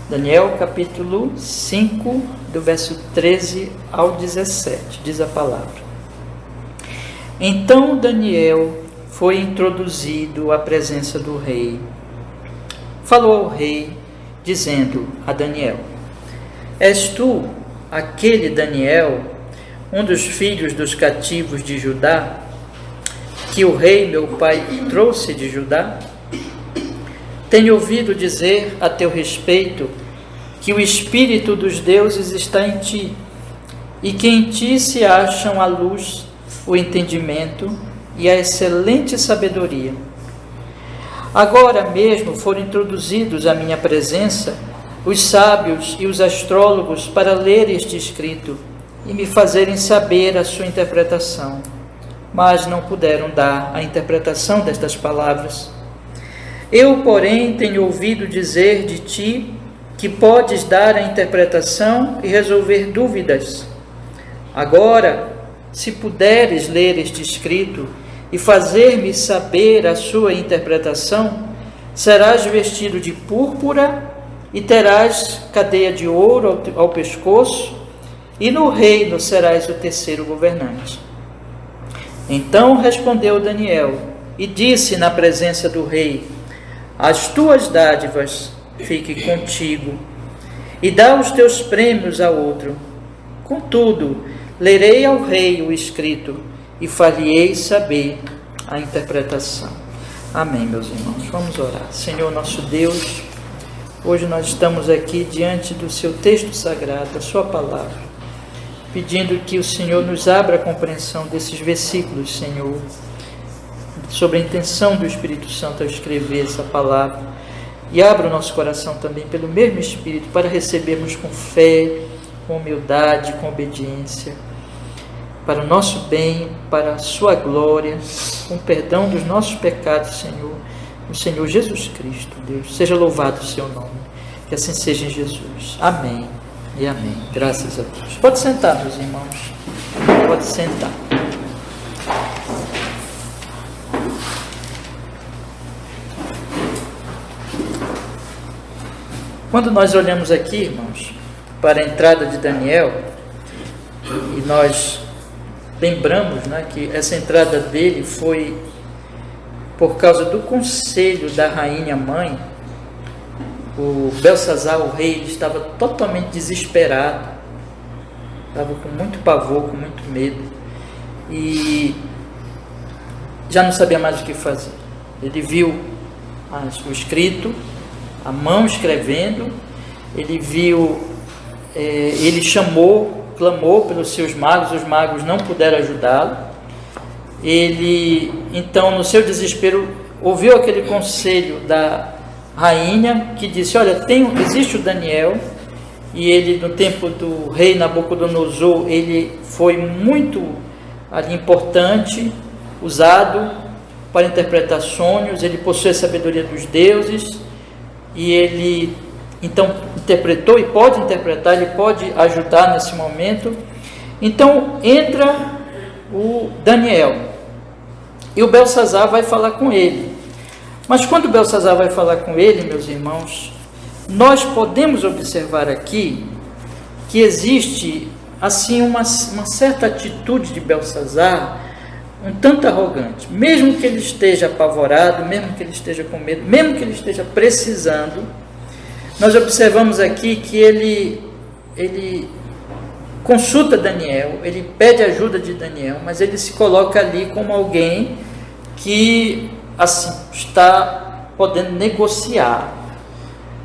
Daniel capítulo 5, do verso 13 ao 17, diz a palavra. Então Daniel foi introduzido à presença do rei. Falou ao rei, dizendo a Daniel: És tu aquele Daniel, um dos filhos dos cativos de Judá, que o rei meu pai trouxe de Judá? Tenho ouvido dizer a teu respeito que o Espírito dos deuses está em ti, e que em ti se acham a luz, o entendimento e a excelente sabedoria. Agora mesmo foram introduzidos à minha presença os sábios e os astrólogos para ler este escrito e me fazerem saber a sua interpretação, mas não puderam dar a interpretação destas palavras. Eu, porém, tenho ouvido dizer de ti que podes dar a interpretação e resolver dúvidas. Agora, se puderes ler este escrito e fazer-me saber a sua interpretação, serás vestido de púrpura e terás cadeia de ouro ao pescoço, e no reino serás o terceiro governante. Então respondeu Daniel e disse na presença do rei: As tuas dádivas fiquem contigo, e dá os teus prêmios a outro. Contudo, lerei ao rei o escrito e far-lhe-ei saber a interpretação. Amém, meus irmãos. Vamos orar. Senhor nosso Deus, hoje nós estamos aqui diante do seu texto sagrado, a sua palavra, pedindo que o Senhor nos abra a compreensão desses versículos, Senhor, sobre a intenção do Espírito Santo ao escrever essa palavra, e abra o nosso coração também pelo mesmo Espírito para recebermos com fé, com humildade, com obediência, para o nosso bem, para a sua glória, com perdão dos nossos pecados, Senhor, o Senhor Jesus Cristo, Deus. Seja louvado o seu nome, que assim seja em Jesus. Amém e amém. Graças a Deus. Pode sentar, meus irmãos. Pode sentar. Quando nós olhamos aqui, irmãos, para a entrada de Daniel, e nós lembramos, né, que essa entrada dele foi por causa do conselho da rainha mãe. O Belsazar, o rei, ele estava totalmente desesperado, estava com muito pavor, com muito medo, e já não sabia mais o que fazer. Ele viu o escrito, a mão escrevendo, ele viu, ele chamou, clamou pelos seus magos, os magos não puderam ajudá-lo. Ele, então, no seu desespero, ouviu aquele conselho da rainha, que disse: olha, existe o Daniel, e ele, no tempo do rei Nabucodonosor, ele foi muito importante, usado para interpretar sonhos, ele possui a sabedoria dos deuses, e ele então interpretou e pode interpretar, ele pode ajudar nesse momento. Então entra o Daniel e o Belsazar vai falar com ele. Mas quando o Belsazar vai falar com ele, meus irmãos, nós podemos observar aqui que existe assim uma certa atitude de Belsazar um tanto arrogante, mesmo que ele esteja apavorado, mesmo que ele esteja com medo, mesmo que ele esteja precisando. Nós observamos aqui que ele consulta Daniel, ele pede ajuda de Daniel, mas ele se coloca ali como alguém que assim está podendo negociar,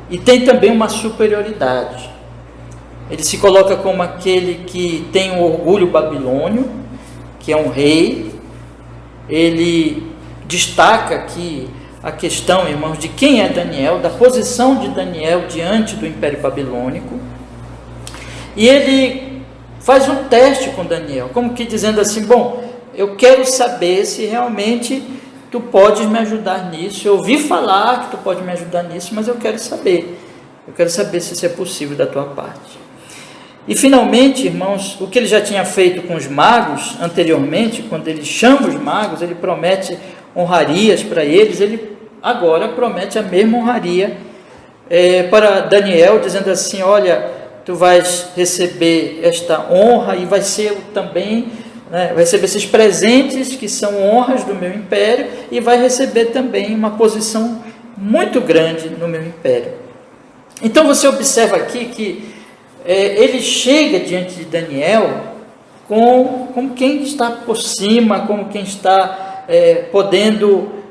e tem também uma superioridade. Ele se coloca como aquele que tem um orgulho babilônio, que é um rei. Ele destaca aqui a questão, irmãos, de quem é Daniel, da posição de Daniel diante do Império Babilônico, e ele faz um teste com Daniel, como que dizendo assim: bom, eu quero saber se realmente tu podes me ajudar nisso. Eu ouvi falar que tu pode me ajudar nisso, mas eu quero saber se isso é possível da tua parte. E finalmente, irmãos, o que ele já tinha feito com os magos anteriormente, quando ele chama os magos, ele promete honrarias para eles, ele agora promete a mesma honraria para Daniel, dizendo assim: olha, tu vais receber esta honra e vai ser também, vai receber esses presentes que são honras do meu império, e vai receber também uma posição muito grande no meu império. Então você observa aqui que ele chega diante de Daniel como quem está por cima, como quem está podendo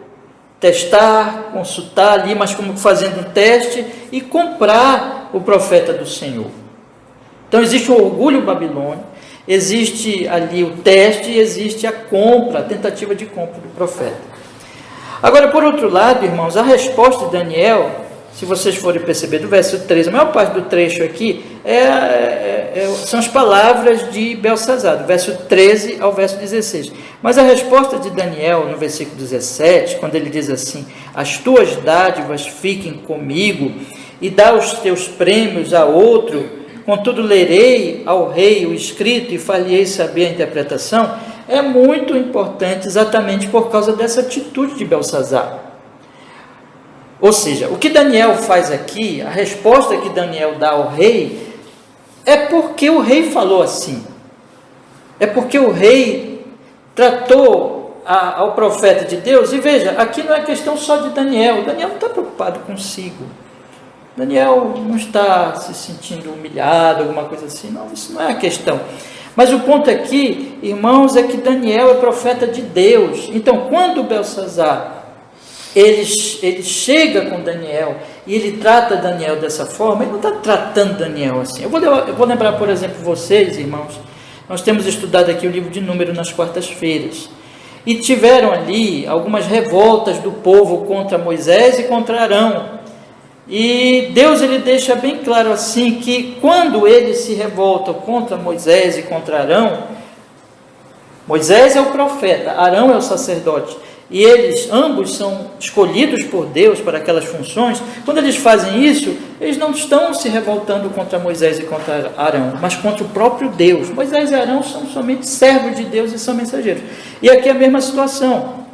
testar, consultar ali, mas como fazendo um teste e comprar o profeta do Senhor. Então existe o orgulho babilônico, existe ali o teste e existe a compra, a tentativa de compra do profeta. Agora, por outro lado, irmãos, a resposta de Daniel, se vocês forem perceber do verso 13, a maior parte do trecho aqui são as palavras de Belsazzar, do verso 13 ao verso 16. Mas a resposta de Daniel, no versículo 17, quando ele diz assim: as tuas dádivas fiquem comigo, e dá os teus prêmios a outro, contudo lerei ao rei o escrito e far-lhe-ei saber a interpretação, é muito importante exatamente por causa dessa atitude de Belsazzar. Ou seja, o que Daniel faz aqui, a resposta que Daniel dá ao rei, é porque o rei falou assim. É porque o rei tratou ao profeta de Deus. E veja, aqui não é questão só de Daniel. Daniel não está preocupado consigo. Daniel não está se sentindo humilhado, alguma coisa assim. Não, isso não é a questão. Mas o ponto aqui, irmãos, é que Daniel é profeta de Deus. Então, quando Belsazzar ele chega com Daniel e ele trata Daniel dessa forma, ele não está tratando Daniel assim. Eu vou lembrar, por exemplo, vocês, irmãos, nós temos estudado aqui o livro de Números nas quartas-feiras, e tiveram ali algumas revoltas do povo contra Moisés e contra Arão, e Deus ele deixa bem claro assim, que quando eles se revoltam contra Moisés e contra Arão, Moisés é o profeta, Arão é o sacerdote, e eles ambos são escolhidos por Deus para aquelas funções. Quando eles fazem isso, eles não estão se revoltando contra Moisés e contra Arão, mas contra o próprio Deus. Moisés e Arão são somente servos de Deus e são mensageiros. E aqui é a mesma situação.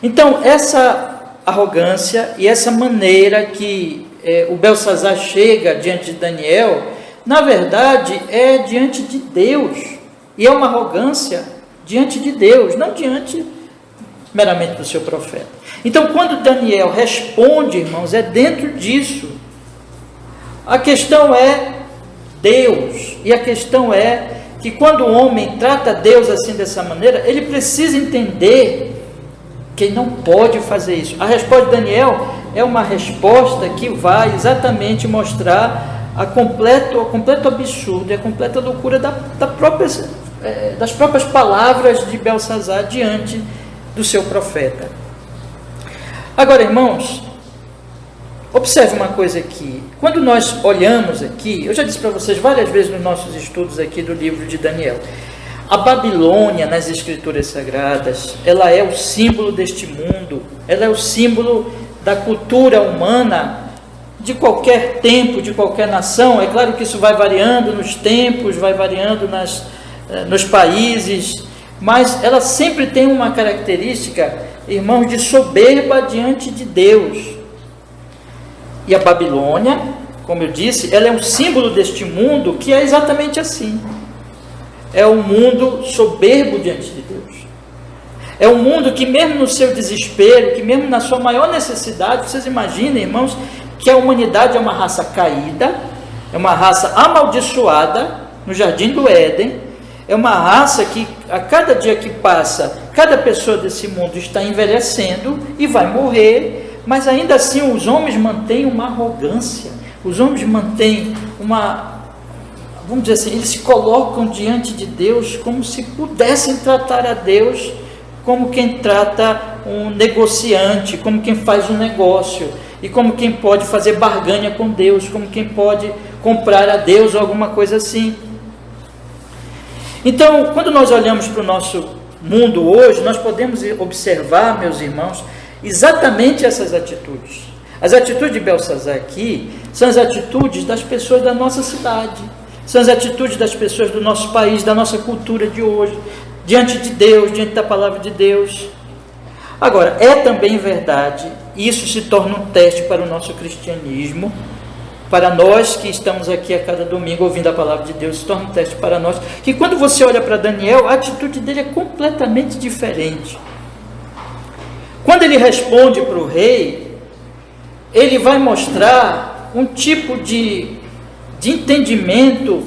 Então, essa arrogância e essa maneira que o Belsazzar chega diante de Daniel, na verdade, é diante de Deus. E é uma arrogância diante de Deus, não diante meramente do seu profeta. Então, quando Daniel responde, irmãos, é dentro disso. A questão é Deus, e a questão é que quando o homem trata Deus assim, dessa maneira, ele precisa entender que ele não pode fazer isso. A resposta de Daniel é uma resposta que vai exatamente mostrar completo absurdo e a completa loucura das próprias palavras de Belsazzar diante do seu profeta. Agora, irmãos, observe uma coisa aqui. Quando nós olhamos aqui, eu já disse para vocês várias vezes nos nossos estudos aqui do livro de Daniel, a Babilônia nas escrituras sagradas, ela é o símbolo deste mundo, ela é o símbolo da cultura humana de qualquer tempo, de qualquer nação. É claro que isso vai variando nos tempos, vai variando nos países, mas ela sempre tem uma característica, irmãos, de soberba diante de Deus. E a Babilônia, como eu disse, ela é um símbolo deste mundo que é exatamente assim. É um mundo soberbo diante de Deus. É um mundo que mesmo no seu desespero, que mesmo na sua maior necessidade, vocês imaginem, irmãos, que a humanidade é uma raça caída, é uma raça amaldiçoada no Jardim do Éden, é uma raça que a cada dia que passa, cada pessoa desse mundo está envelhecendo e vai morrer, mas ainda assim os homens mantêm uma arrogância, os homens mantêm vamos dizer assim, eles se colocam diante de Deus como se pudessem tratar a Deus como quem trata um negociante, como quem faz um negócio, e como quem pode fazer barganha com Deus, como quem pode comprar a Deus ou alguma coisa assim. Então, quando nós olhamos para o nosso mundo hoje, nós podemos observar, meus irmãos, exatamente essas atitudes. As atitudes de Belsazzar aqui são as atitudes das pessoas da nossa cidade, são as atitudes das pessoas do nosso país, da nossa cultura de hoje, diante de Deus, diante da palavra de Deus. Agora, é também verdade, isso se torna um teste para o nosso cristianismo, para nós que estamos aqui a cada domingo ouvindo a palavra de Deus, se torna um teste para nós, que quando você olha para Daniel, a atitude dele é completamente diferente. Quando ele responde para o rei, ele vai mostrar um tipo de entendimento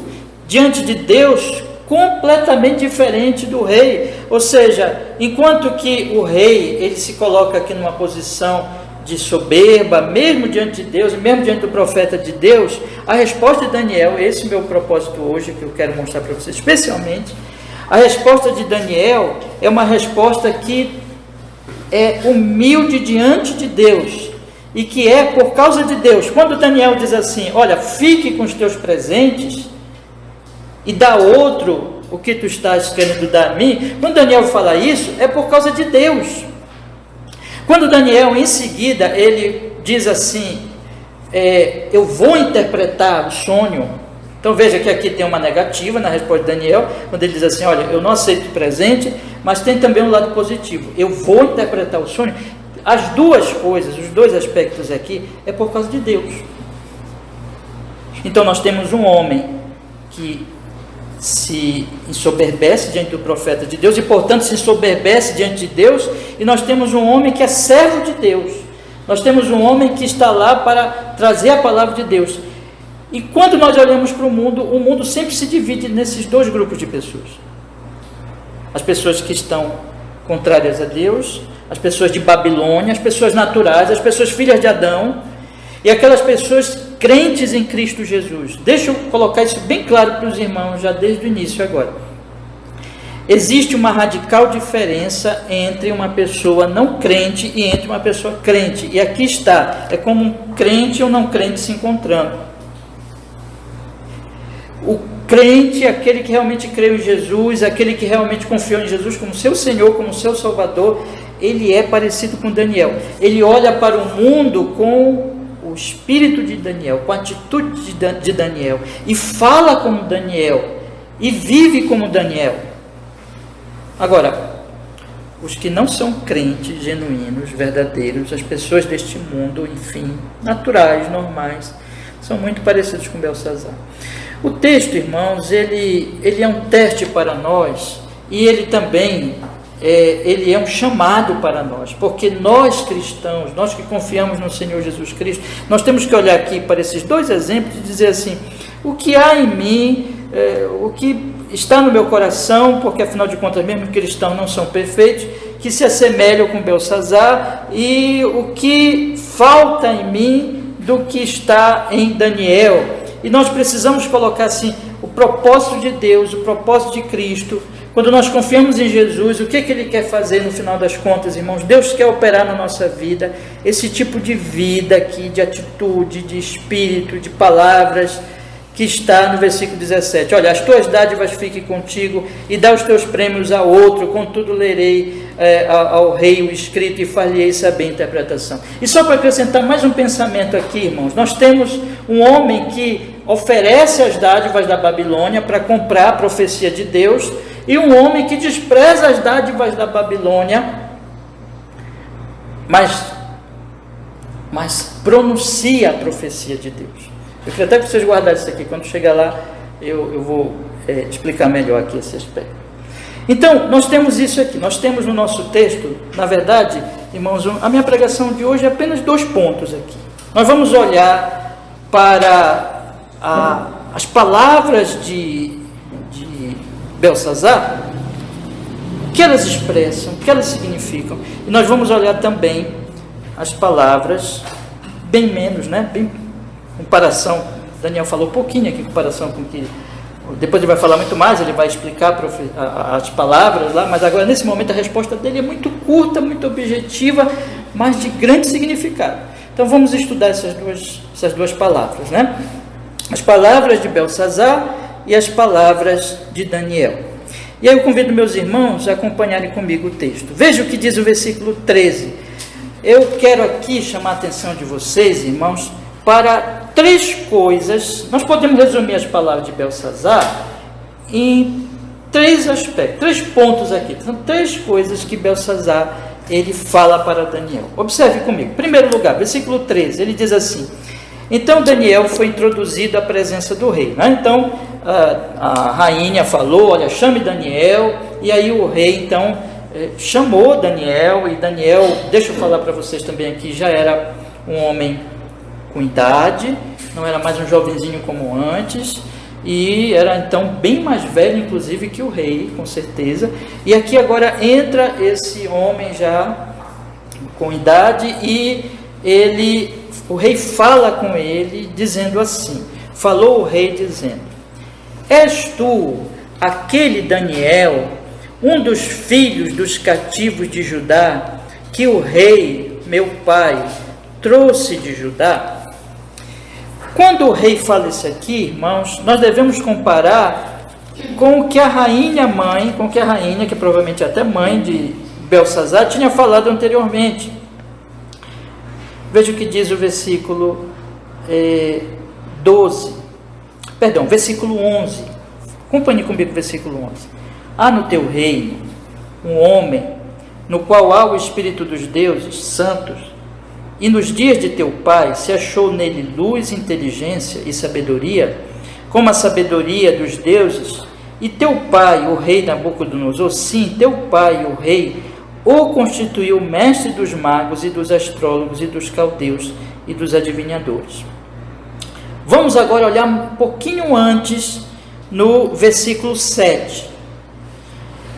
diante de Deus completamente diferente do rei. Ou seja, enquanto que o rei, ele se coloca aqui numa posição de soberba, mesmo diante de Deus, mesmo diante do profeta de Deus, a resposta de Daniel, esse é o meu propósito hoje, que eu quero mostrar para vocês, especialmente, a resposta de Daniel é uma resposta que é humilde diante de Deus, e que é por causa de Deus. Quando Daniel diz assim, olha, fique com os teus presentes, e dá outro o que tu estás querendo dar a mim, quando Daniel fala isso, é por causa de Deus. Quando Daniel, em seguida, ele diz assim, eu vou interpretar o sonho. Então veja que aqui tem uma negativa na resposta de Daniel, quando ele diz assim, olha, eu não aceito o presente, mas tem também um lado positivo, eu vou interpretar o sonho. As duas coisas, os dois aspectos aqui, é por causa de Deus. Então nós temos um homem que se ensoberbece diante do profeta de Deus, e portanto se ensoberbece diante de Deus, e nós temos um homem que é servo de Deus, nós temos um homem que está lá para trazer a palavra de Deus. E quando nós olhamos para o mundo sempre se divide nesses dois grupos de pessoas: as pessoas que estão contrárias a Deus, as pessoas de Babilônia, as pessoas naturais, as pessoas filhas de Adão, e aquelas pessoas crentes em Cristo Jesus. Deixa eu colocar isso bem claro para os irmãos já desde o início agora. Existe uma radical diferença entre uma pessoa não crente e entre uma pessoa crente, e aqui está, é como um crente e um não crente se encontrando. O crente é aquele que realmente creu em Jesus, aquele que realmente confiou em Jesus como seu Senhor, como seu Salvador. Ele é parecido com Daniel, ele olha para o mundo com o espírito de Daniel, com a atitude de Daniel, e fala como Daniel, e vive como Daniel. Agora, os que não são crentes genuínos, verdadeiros, as pessoas deste mundo, enfim, naturais, normais, são muito parecidos com Belsazar. O texto, irmãos, ele é um teste para nós, e ele também ele é um chamado para nós, porque nós cristãos, nós que confiamos no Senhor Jesus Cristo, nós temos que olhar aqui para esses dois exemplos e dizer assim, o que há em mim, o que está no meu coração, porque afinal de contas mesmo cristãos não são perfeitos, que se assemelham com Belsazar, e o que falta em mim do que está em Daniel. E nós precisamos colocar assim, o propósito de Deus, o propósito de Cristo. Quando nós confiamos em Jesus, o que Ele quer fazer no final das contas, irmãos? Deus quer operar na nossa vida esse tipo de vida aqui, de atitude, de espírito, de palavras, que está no versículo 17. Olha, as tuas dádivas fiquem contigo, e dá os teus prêmios a outro, contudo lerei ao rei o escrito, e far-lhe-ei saber a interpretação. E só para acrescentar mais um pensamento aqui, irmãos, nós temos um homem que oferece as dádivas da Babilônia para comprar a profecia de Deus, e um homem que despreza as dádivas da Babilônia, mas pronuncia a profecia de Deus. Eu queria até que vocês guardassem isso aqui, quando chegar lá eu vou explicar melhor aqui esse aspecto. Então, nós temos isso aqui, nós temos no nosso texto, na verdade, irmãos, a minha pregação de hoje é apenas 2 pontos aqui. Nós vamos olhar para as palavras de Belsazar, o que elas expressam, o que elas significam, e nós vamos olhar também as palavras, bem menos, bem comparação, Daniel falou um pouquinho aqui em comparação com que, depois ele vai falar muito mais, ele vai explicar as palavras lá, mas agora nesse momento a resposta dele é muito curta, muito objetiva, mas de grande significado. Então vamos estudar essas duas palavras, as palavras de Belsazar e as palavras de Daniel. E aí eu convido meus irmãos a acompanharem comigo o texto. Veja o que diz o versículo 13. Eu quero aqui chamar a atenção de vocês, irmãos, para 3 coisas. Nós podemos resumir as palavras de Belsazar em 3 aspectos, 3 pontos aqui. São 3 coisas que Belsazar ele fala para Daniel. Observe comigo. Em primeiro lugar, versículo 13, ele diz assim: então Daniel foi introduzido à presença do rei. Então a rainha falou: olha, chame Daniel. E aí o rei então chamou Daniel. E Daniel, deixa eu falar para vocês também aqui, já era um homem com idade, não era mais um jovenzinho como antes, e era então bem mais velho inclusive que o rei, com certeza. E aqui agora entra esse homem já com idade, e o rei fala com ele dizendo assim, falou o rei dizendo: és tu aquele Daniel, um dos filhos dos cativos de Judá, que o rei, meu pai, trouxe de Judá? Quando o rei fala isso aqui, irmãos, nós devemos comparar com o que a rainha mãe, que provavelmente é até mãe de Belsazar, tinha falado anteriormente. Veja o que diz o versículo versículo 11. Acompanhe comigo o versículo 11. Há no teu reino um homem no qual há o Espírito dos deuses santos, e nos dias de teu pai se achou nele luz, inteligência e sabedoria, como a sabedoria dos deuses, e teu pai, o rei Nabucodonosor, sim, teu pai, o rei, o constituiu mestre dos magos e dos astrólogos e dos caldeus e dos adivinhadores. Vamos agora olhar um pouquinho antes, no versículo 7.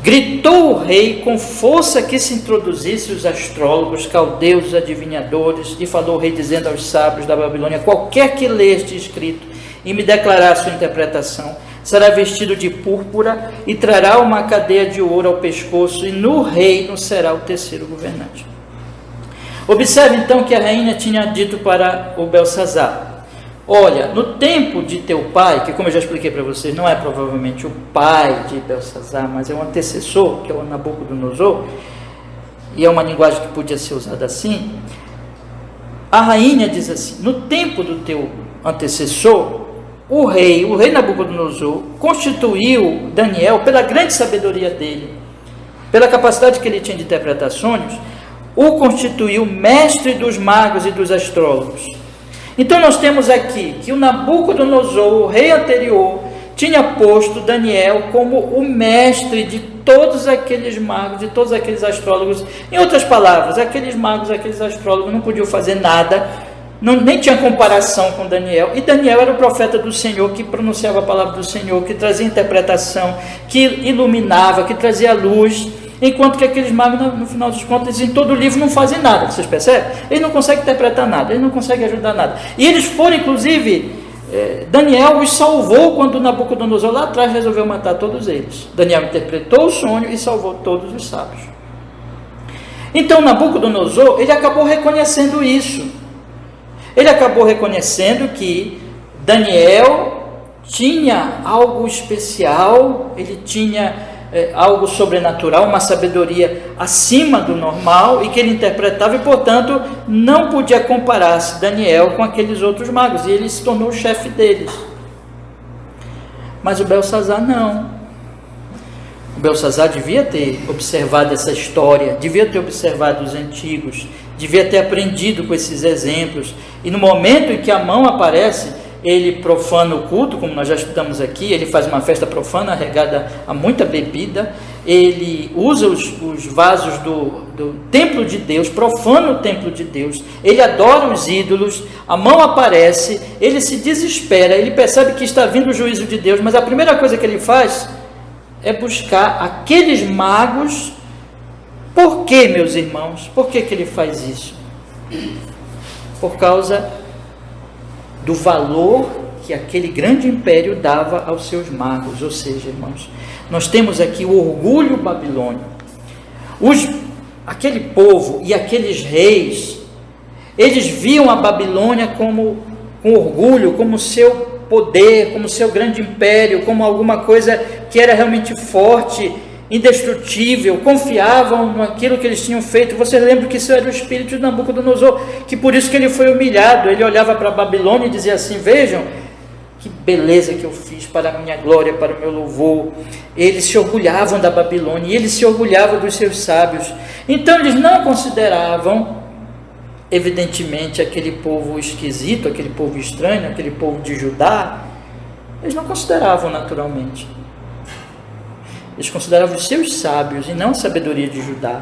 Gritou o rei com força que se introduzisse os astrólogos, caldeus, adivinhadores, e falou o rei dizendo aos sábios da Babilônia: qualquer que lê este escrito e me declarar sua interpretação, será vestido de púrpura e trará uma cadeia de ouro ao pescoço, e no reino será o terceiro governante. Observe então que a rainha tinha dito para o Belsazar: olha, no tempo de teu pai, que como eu já expliquei para vocês, não é provavelmente o pai de Belsazar, mas é um antecessor, que é o Nabucodonosor, e é uma linguagem que podia ser usada assim. A rainha diz assim: no tempo do teu antecessor, o rei Nabucodonosor constituiu Daniel, pela grande sabedoria dele, pela capacidade que ele tinha de interpretar sonhos, o constituiu mestre dos magos e dos astrólogos. Então nós temos aqui que o Nabucodonosor, o rei anterior, tinha posto Daniel como o mestre de todos aqueles magos, de todos aqueles astrólogos. Em outras palavras, aqueles magos, aqueles astrólogos não podiam fazer nada, nem tinha comparação com Daniel. E Daniel era o profeta do Senhor, que pronunciava a palavra do Senhor, que trazia interpretação, que iluminava, que trazia luz. Enquanto que aqueles magos, no final dos contos, em todo o livro não fazem nada, vocês percebem? Eles não conseguem interpretar nada, eles não conseguem ajudar nada. E eles foram, inclusive, Daniel os salvou quando Nabucodonosor lá atrás resolveu matar todos eles. Daniel interpretou o sonho e salvou todos os sábios. Então Nabucodonosor, ele acabou reconhecendo isso. Ele acabou reconhecendo que Daniel tinha algo especial, ele tinha algo sobrenatural, uma sabedoria acima do normal, e que ele interpretava, e portanto não podia comparar-se Daniel com aqueles outros magos, e ele se tornou o chefe deles. Mas o Belsazar não. O Belsazar devia ter observado essa história, devia ter observado os antigos, devia ter aprendido com esses exemplos, e no momento em que a mão aparece, ele profana o culto, como nós já estudamos aqui, ele faz uma festa profana regada a muita bebida, ele usa os vasos do templo de Deus, profana o templo de Deus, ele adora os ídolos, a mão aparece, ele se desespera, ele percebe que está vindo o juízo de Deus, mas a primeira coisa que ele faz é buscar aqueles magos. Por que, meus irmãos? Por que ele faz isso? Por causa do valor que aquele grande império dava aos seus magos. Ou seja, irmãos, nós temos aqui o orgulho babilônico. Aquele povo e aqueles reis, eles viam a Babilônia com orgulho, como seu poder, como seu grande império, como alguma coisa que era realmente forte, indestrutível, confiavam naquilo que eles tinham feito. Você lembra que isso era o espírito de Nabucodonosor, que por isso que ele foi humilhado. Ele olhava para a Babilônia e dizia assim: vejam, que beleza que eu fiz para a minha glória, para o meu louvor. Eles se orgulhavam da Babilônia, e eles se orgulhavam dos seus sábios. Então eles não consideravam, evidentemente, aquele povo esquisito, aquele povo estranho, aquele povo de Judá, eles não consideravam naturalmente. Eles consideravam os seus sábios e não a sabedoria de Judá.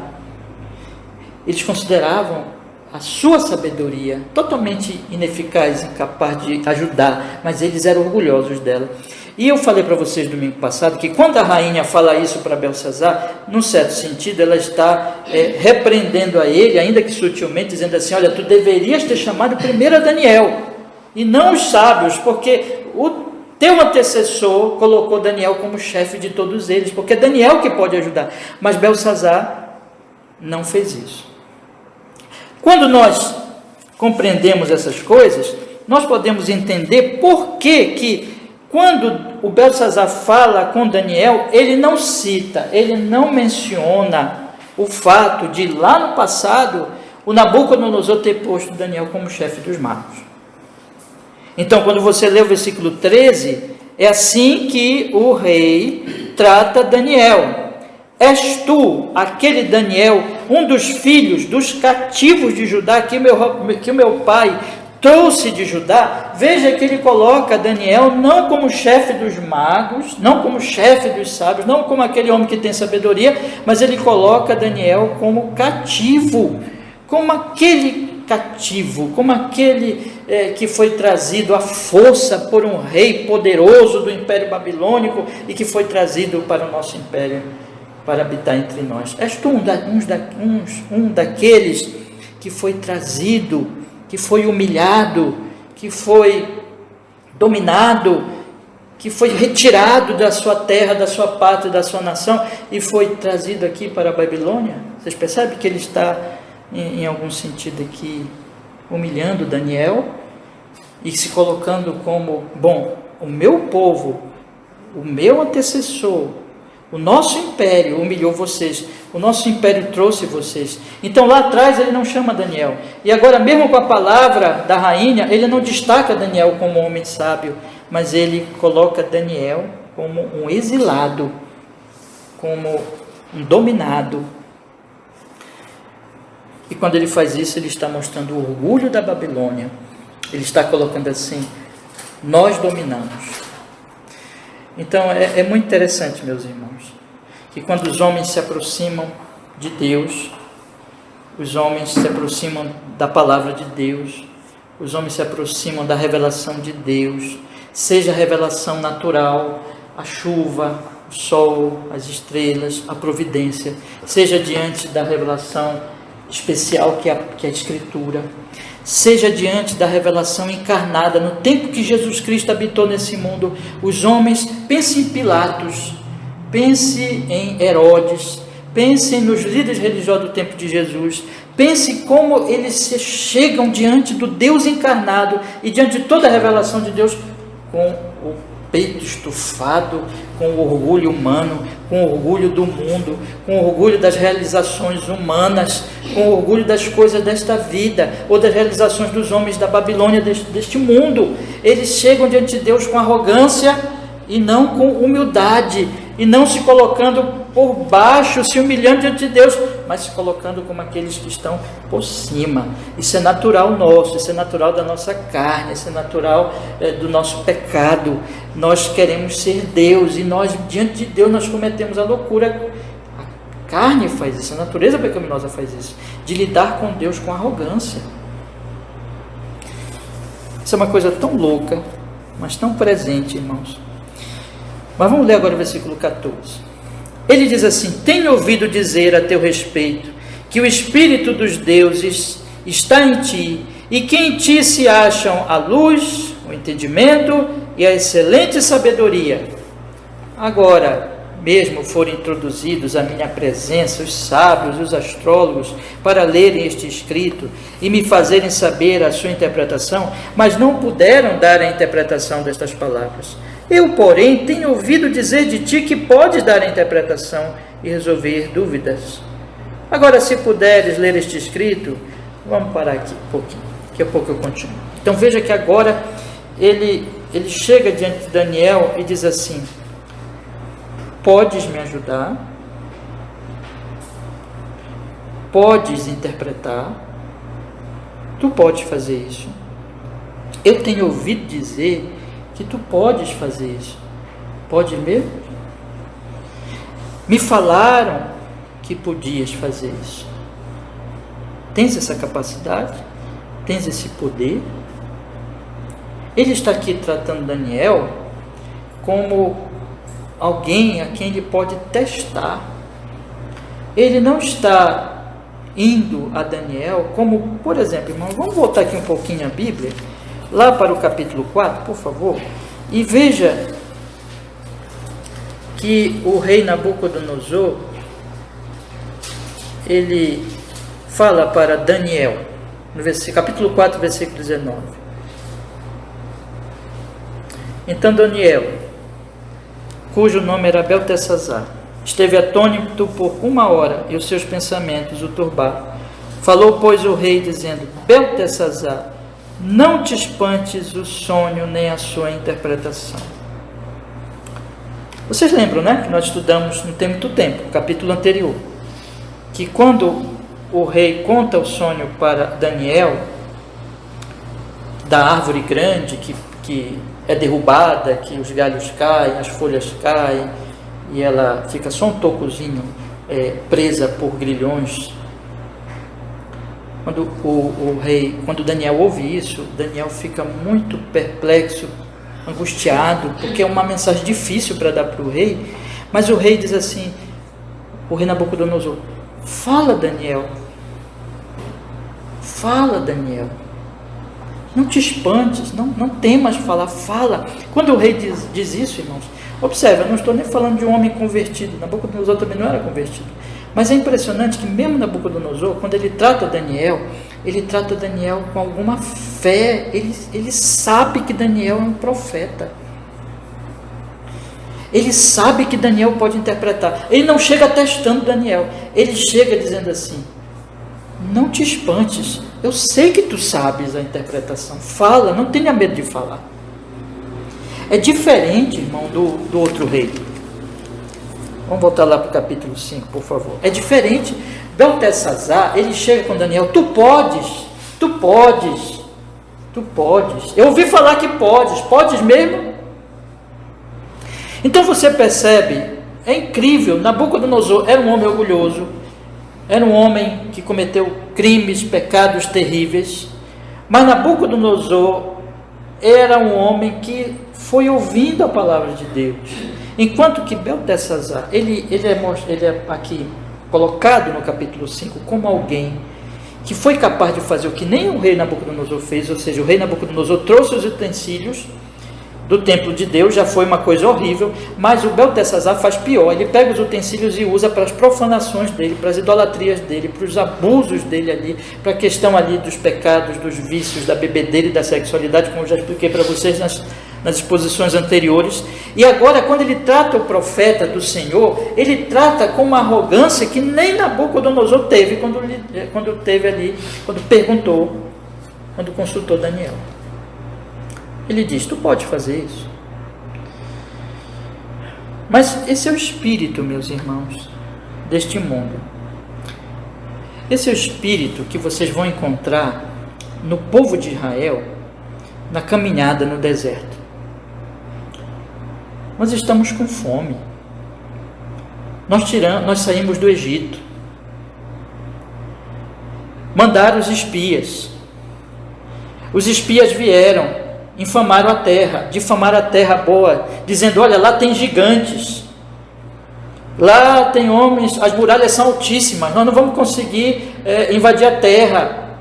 Eles consideravam a sua sabedoria totalmente ineficaz, incapaz de ajudar, mas eles eram orgulhosos dela. E eu falei para vocês domingo passado que quando a rainha fala isso para Belsazar, num certo sentido, ela está repreendendo a ele, ainda que sutilmente, dizendo assim: olha, tu deverias ter chamado primeiro a Daniel, e não os sábios, porque o teu antecessor colocou Daniel como chefe de todos eles, porque é Daniel que pode ajudar. Mas Belsazar não fez isso. Quando nós compreendemos essas coisas, nós podemos entender por que quando o Belsazar fala com Daniel, ele não cita, ele não menciona o fato de lá no passado o Nabucodonosor ter posto Daniel como chefe dos magos. Então, quando você lê o versículo 13, é assim que o rei trata Daniel. És tu, aquele Daniel, um dos filhos dos cativos de Judá, que o meu pai trouxe de Judá? Veja que ele coloca Daniel não como chefe dos magos, não como chefe dos sábios, não como aquele homem que tem sabedoria, mas ele coloca Daniel como cativo, como aquele cativo, como aquele que foi trazido à força por um rei poderoso do Império Babilônico e que foi trazido para o nosso império, para habitar entre nós. És tu um daqueles que foi trazido, que foi humilhado, que foi dominado, que foi retirado da sua terra, da sua pátria, da sua nação e foi trazido aqui para a Babilônia? Vocês percebem que ele está, em algum sentido aqui, humilhando Daniel e se colocando como: bom, o meu povo, o meu antecessor, o nosso império humilhou vocês, o nosso império trouxe vocês. Então lá atrás ele não chama Daniel, e agora mesmo com a palavra da rainha, ele não destaca Daniel como um homem sábio, mas ele coloca Daniel como um exilado, como um dominado. E quando ele faz isso, ele está mostrando o orgulho da Babilônia. Ele está colocando assim: nós dominamos. Então é muito interessante, meus irmãos, que quando os homens se aproximam de Deus, os homens se aproximam da palavra de Deus, os homens se aproximam da revelação de Deus, seja a revelação natural, a chuva, o sol, as estrelas, a providência, seja diante da revelação especial que é a Escritura, seja diante da revelação encarnada, no tempo que Jesus Cristo habitou nesse mundo, os homens, pense em Pilatos, pense em Herodes, pense nos líderes religiosos do tempo de Jesus, pense como eles se chegam diante do Deus encarnado e diante de toda a revelação de Deus com o peito estufado, com o orgulho humano, com o orgulho do mundo, com o orgulho das realizações humanas, com o orgulho das coisas desta vida, ou das realizações dos homens da Babilônia, deste mundo. Eles chegam diante de Deus com arrogância e não com humildade, e não se colocando por baixo, se humilhando diante de Deus, mas se colocando como aqueles que estão por cima. Isso é natural nosso, isso é natural da nossa carne, isso é natural do nosso pecado. Nós queremos ser Deus, e nós, diante de Deus, nós cometemos a loucura. A carne faz isso, a natureza pecaminosa faz isso, de lidar com Deus com arrogância. Isso é uma coisa tão louca, mas tão presente, irmãos. Mas vamos ler agora o versículo 14. Ele diz assim: tenho ouvido dizer a teu respeito que o Espírito dos deuses está em ti, e que em ti se acham a luz, o entendimento e a excelente sabedoria. Agora mesmo foram introduzidos à minha presença os sábios, os astrólogos, para lerem este escrito e me fazerem saber a sua interpretação, mas não puderam dar a interpretação destas palavras. Eu, porém, tenho ouvido dizer de ti que podes dar a interpretação e resolver dúvidas. Agora, se puderes ler este escrito, vamos parar aqui um pouquinho, daqui a pouco eu continuo. Então veja que agora ele ele chega diante de Daniel e diz assim: podes me ajudar? Podes interpretar? Tu podes fazer isso? Eu tenho ouvido dizer que tu podes fazer isso. Pode mesmo? Me falaram que podias fazer isso. Tens essa capacidade? Tens esse poder? Ele está aqui tratando Daniel como alguém a quem ele pode testar. Ele não está indo a Daniel como, por exemplo, irmão, vamos voltar aqui um pouquinho a Bíblia, lá para o capítulo 4, por favor, e veja que o rei Nabucodonosor, ele fala para Daniel, no capítulo 4, versículo 19. Então Daniel, cujo nome era Beltesazar, esteve atônito por 1 hora e os seus pensamentos o turbaram. Falou, pois, o rei, dizendo: Beltesazar, não te espantes o sonho nem a sua interpretação. Vocês lembram, né? Que nós estudamos não tem muito tempo, capítulo anterior, que quando o rei conta o sonho para Daniel, da árvore grande que é derrubada, que os galhos caem, as folhas caem, e ela fica só um tocozinho presa por grilhões. Quando Daniel ouve isso, Daniel fica muito perplexo, angustiado, porque é uma mensagem difícil para dar para o rei. Mas o rei diz assim, o rei Nabucodonosor: fala, Daniel, não te espantes, não temas falar, fala. Quando o rei diz isso, irmãos, observe, eu não estou nem falando de um homem convertido, Nabucodonosor também não era convertido, mas é impressionante que mesmo Nabucodonosor, quando ele trata Daniel com alguma fé, ele sabe que Daniel é um profeta, ele sabe que Daniel pode interpretar, ele não chega testando Daniel, ele chega dizendo assim: não te espantes, eu sei que tu sabes a interpretação, fala, não tenha medo de falar. É diferente, irmão, do outro rei. Vamos voltar lá para o capítulo 5, por favor. É diferente. Beltesazar, ele chega com Daniel: tu podes. Eu ouvi falar que podes mesmo? Então você percebe, é incrível, Nabucodonosor era um homem orgulhoso, era um homem que cometeu crimes, pecados terríveis, mas Nabucodonosor era um homem que foi ouvindo a palavra de Deus, enquanto que Beltesazar, ele é aqui colocado no capítulo 5 como alguém que foi capaz de fazer o que nem o rei Nabucodonosor fez, ou seja, o rei Nabucodonosor trouxe os utensílios do templo de Deus, já foi uma coisa horrível, mas o Beltesazar faz pior, ele pega os utensílios e usa para as profanações dele, para as idolatrias dele, para os abusos dele ali, para a questão ali dos pecados, dos vícios, da bebedeira e da sexualidade, como eu já expliquei para vocês nas exposições anteriores. E agora, quando ele trata o profeta do Senhor, ele trata com uma arrogância que nem Nabucodonosor teve quando consultou Daniel. Ele diz: tu pode fazer isso. Mas esse é o espírito, meus irmãos, deste mundo. Esse é o espírito que vocês vão encontrar no povo de Israel na caminhada no deserto. Nós estamos com fome. Nós saímos do Egito. Mandaram os espias. Os espias vieram, infamaram a terra, difamaram a terra boa, dizendo: olha, lá tem gigantes, lá tem homens, as muralhas são altíssimas, nós não vamos conseguir invadir a terra.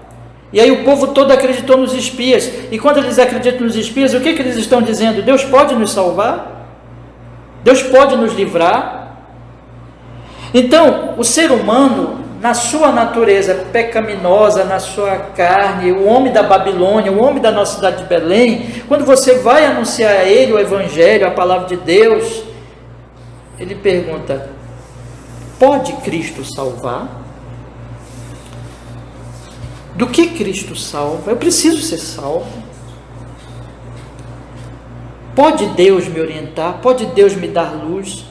E aí o povo todo acreditou nos espias, e quando eles acreditam nos espias, o que eles estão dizendo? Deus pode nos salvar? Deus pode nos livrar? Então, o ser humano, na sua natureza pecaminosa, na sua carne, o homem da Babilônia, o homem da nossa cidade de Belém, quando você vai anunciar a ele o Evangelho, a palavra de Deus, ele pergunta: pode Cristo salvar? Do que Cristo salva? Eu preciso ser salvo. Pode Deus me orientar? Pode Deus me dar luz?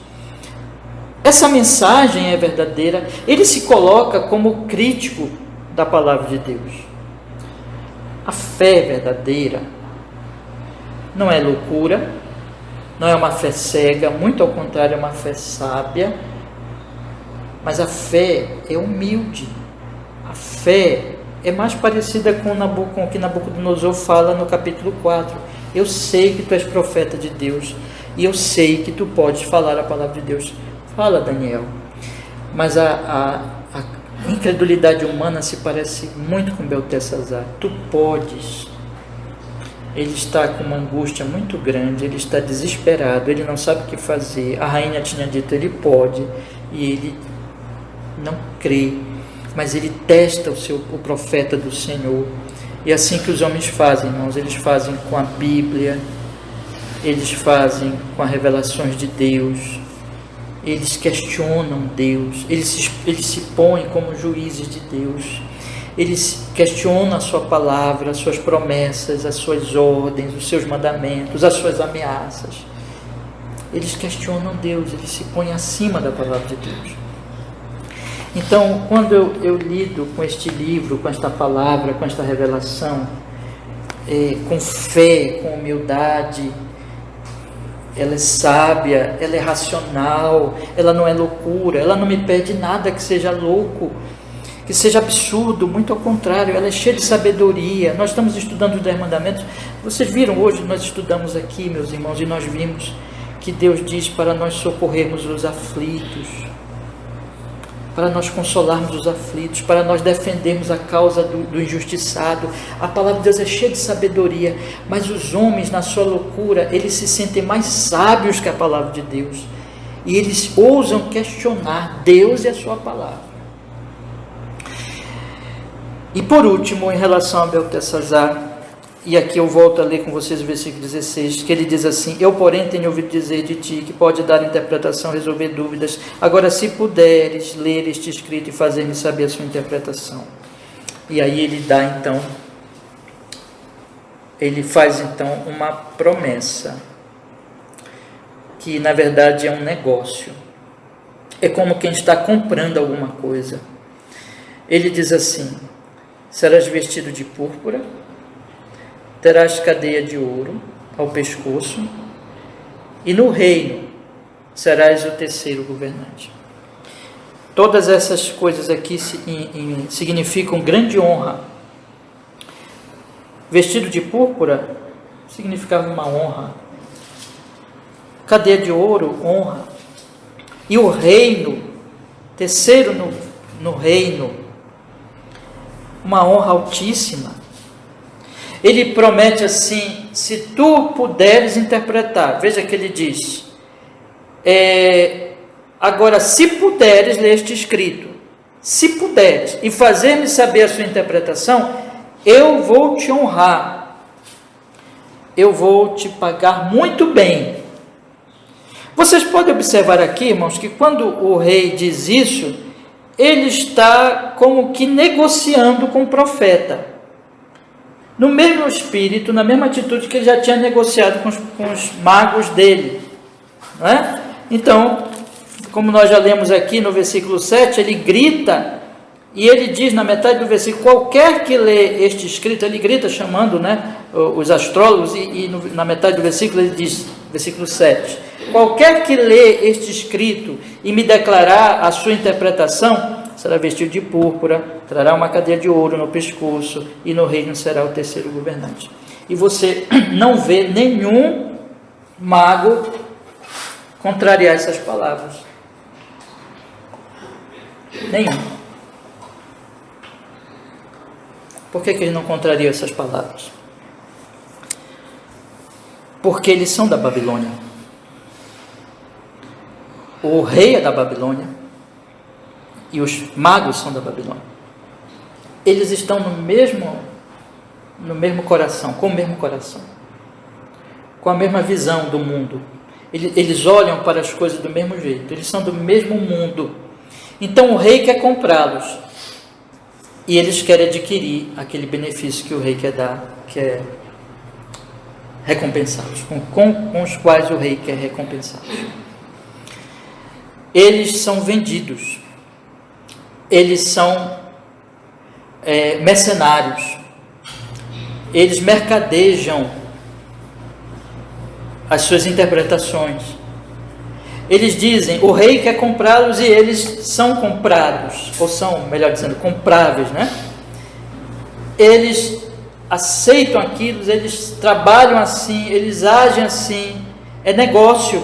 Essa mensagem é verdadeira. Ele se coloca como crítico da palavra de Deus. A fé verdadeira não é loucura, não é uma fé cega, muito ao contrário, é uma fé sábia, mas a fé é humilde. A fé é mais parecida com o que Nabucodonosor fala no capítulo 4. Eu sei que tu és profeta de Deus, e eu sei que tu podes falar a palavra de Deus. Fala, Daniel. Mas a incredulidade humana se parece muito com Beltesazar. Tu podes. Ele está com uma angústia muito grande, ele está desesperado, ele não sabe o que fazer. A rainha tinha dito, ele pode, e ele não crê, mas ele testa o profeta do Senhor. E é assim que os homens fazem, irmãos. Eles fazem com a Bíblia, eles fazem com as revelações de Deus, eles questionam Deus, eles se põem como juízes de Deus, eles questionam a sua palavra, as suas promessas, as suas ordens, os seus mandamentos, as suas ameaças. Eles questionam Deus, eles se põem acima da palavra de Deus. Então, quando eu lido com este livro, com esta palavra, com esta revelação, com fé, com humildade, ela é sábia, ela é racional, ela não é loucura, ela não me pede nada que seja louco, que seja absurdo, muito ao contrário, ela é cheia de sabedoria. Nós estamos estudando os 10 mandamentos, vocês viram hoje, nós estudamos aqui, meus irmãos, e nós vimos que Deus diz para nós socorrermos os aflitos, para nós consolarmos os aflitos, para nós defendermos a causa do injustiçado. A palavra de Deus é cheia de sabedoria, mas os homens, na sua loucura, eles se sentem mais sábios que a palavra de Deus, e eles ousam questionar Deus e a sua palavra. E por último, em relação a Beltesazar, e aqui eu volto a ler com vocês o versículo 16, que ele diz assim: eu, porém, tenho ouvido dizer de ti, que pode dar interpretação, resolver dúvidas. Agora, se puderes ler este escrito e fazer-me saber a sua interpretação. E aí ele faz então uma promessa, que na verdade é um negócio. É como quem está comprando alguma coisa. Ele diz assim: serás vestido de púrpura, terás cadeia de ouro ao pescoço, e no reino serás o terceiro governante. Todas essas coisas aqui significam grande honra. Vestido de púrpura significava uma honra. Cadeia de ouro, honra. E o reino, terceiro no reino, uma honra altíssima. Ele promete assim: se tu puderes interpretar, veja que ele diz, agora se puderes ler este escrito, se puderes, e fazer-me saber a sua interpretação, eu vou te honrar, eu vou te pagar muito bem. Vocês podem observar aqui, irmãos, que quando o rei diz isso, ele está como que negociando com o profeta, no mesmo espírito, na mesma atitude que ele já tinha negociado com os magos dele, não é? Então, como nós já lemos aqui no versículo 7, ele grita, e ele diz na metade do versículo: qualquer que lê este escrito, ele grita chamando, né, os astrólogos, na metade do versículo ele diz, versículo 7, qualquer que lê este escrito e me declarar a sua interpretação, será vestido de púrpura, trará uma cadeia de ouro no pescoço, e no reino será o terceiro governante. E você não vê nenhum mago contrariar essas palavras. Nenhum. Por que eles não contrariam essas palavras? Porque eles são da Babilônia. O rei é da Babilônia, e os magos são da Babilônia. Eles estão no mesmo coração, com o mesmo coração, com a mesma visão do mundo. Eles olham para as coisas do mesmo jeito, eles são do mesmo mundo. Então o rei quer comprá-los, e eles querem adquirir aquele benefício que o rei quer dar, que é recompensados, com os quais o rei quer recompensá-los. Eles são vendidos, eles são mercenários, eles mercadejam as suas interpretações. Eles dizem, o rei quer comprá-los e eles são comprados, ou são, melhor dizendo, compráveis, né? Eles aceitam aquilo, eles trabalham assim, eles agem assim, é negócio.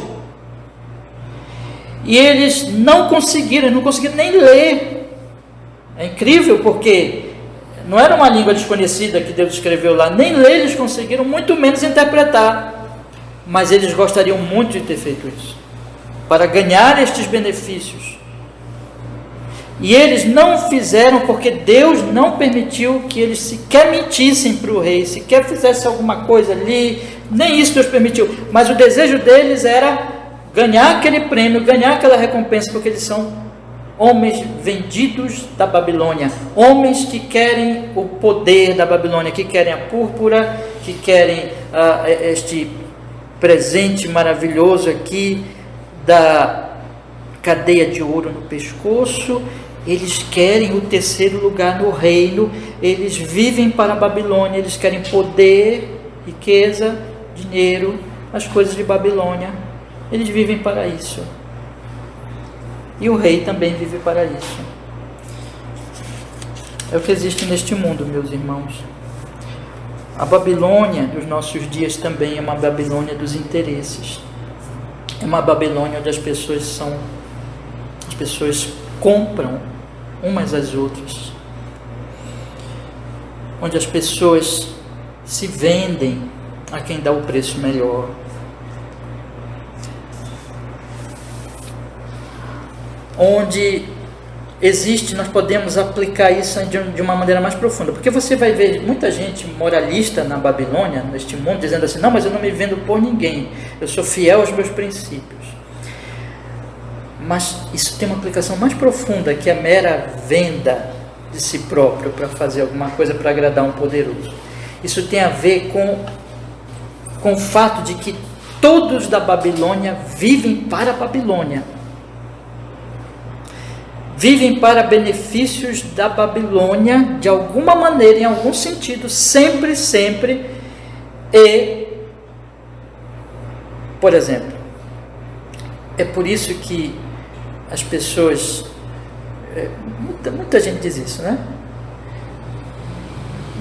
E eles não conseguiram nem ler. É incrível, porque não era uma língua desconhecida que Deus escreveu lá, nem ler eles conseguiram, muito menos interpretar. Mas eles gostariam muito de ter feito isso, para ganhar estes benefícios. E eles não fizeram porque Deus não permitiu que eles sequer mentissem para o rei, sequer fizessem alguma coisa ali, nem isso Deus permitiu. Mas o desejo deles era ganhar aquele prêmio, ganhar aquela recompensa, porque eles são homens vendidos da Babilônia, homens que querem o poder da Babilônia, que querem a púrpura, que querem este presente maravilhoso aqui da cadeia de ouro no pescoço. Eles querem o terceiro lugar no reino, eles vivem para a Babilônia, eles querem poder, riqueza, dinheiro, as coisas de Babilônia, eles vivem para isso. E o rei também vive para isso. É o que existe neste mundo, meus irmãos. A Babilônia dos nossos dias também é uma Babilônia dos interesses. É uma Babilônia onde as pessoas compram umas às outras. Onde as pessoas se vendem a quem dá o preço melhor. Onde existe, nós podemos aplicar isso de uma maneira mais profunda, porque você vai ver muita gente moralista na Babilônia, neste mundo, dizendo assim, não, mas eu não me vendo por ninguém, eu sou fiel aos meus princípios. Mas isso tem uma aplicação mais profunda que a mera venda de si próprio para fazer alguma coisa para agradar um poderoso. Isso tem a ver com o fato de que todos da Babilônia vivem para a Babilônia. Vivem para benefícios da Babilônia, de alguma maneira, em algum sentido, sempre, e, por exemplo, é por isso que as pessoas, muita gente diz isso, né?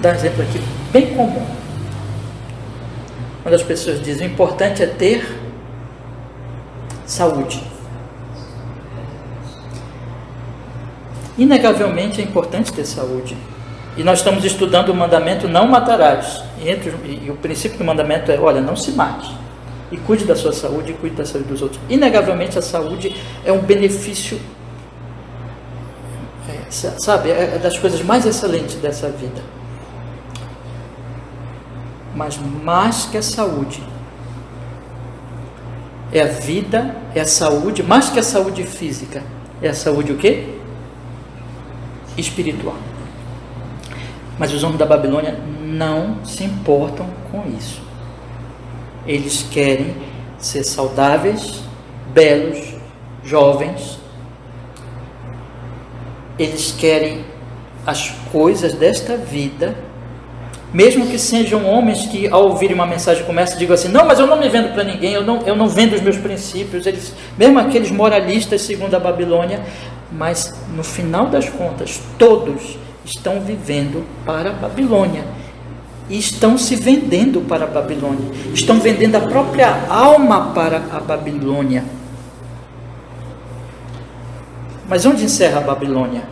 Dá um exemplo aqui, bem comum, quando as pessoas dizem, o importante é ter saúde. Inegavelmente é importante ter saúde. E nós estamos estudando o mandamento não matarás. E o princípio do mandamento é, olha, não se mate. E cuide da sua saúde e cuide da saúde dos outros. Inegavelmente a saúde é um benefício, é das coisas mais excelentes dessa vida. Mas mais que a saúde, é a vida, é a saúde, mais que a saúde física, é a saúde o quê? Espiritual. Mas os homens da Babilônia não se importam com isso. Eles querem ser saudáveis, belos, jovens. Eles querem as coisas desta vida, mesmo que sejam homens que ao ouvirem uma mensagem como essa digam assim, não, mas eu não me vendo para ninguém, eu não vendo os meus princípios. Eles, mesmo aqueles moralistas segundo a Babilônia, mas no final das contas, todos estão vivendo para a Babilônia e estão se vendendo para a Babilônia, estão vendendo a própria alma para a Babilônia. Mas onde encerra a Babilônia?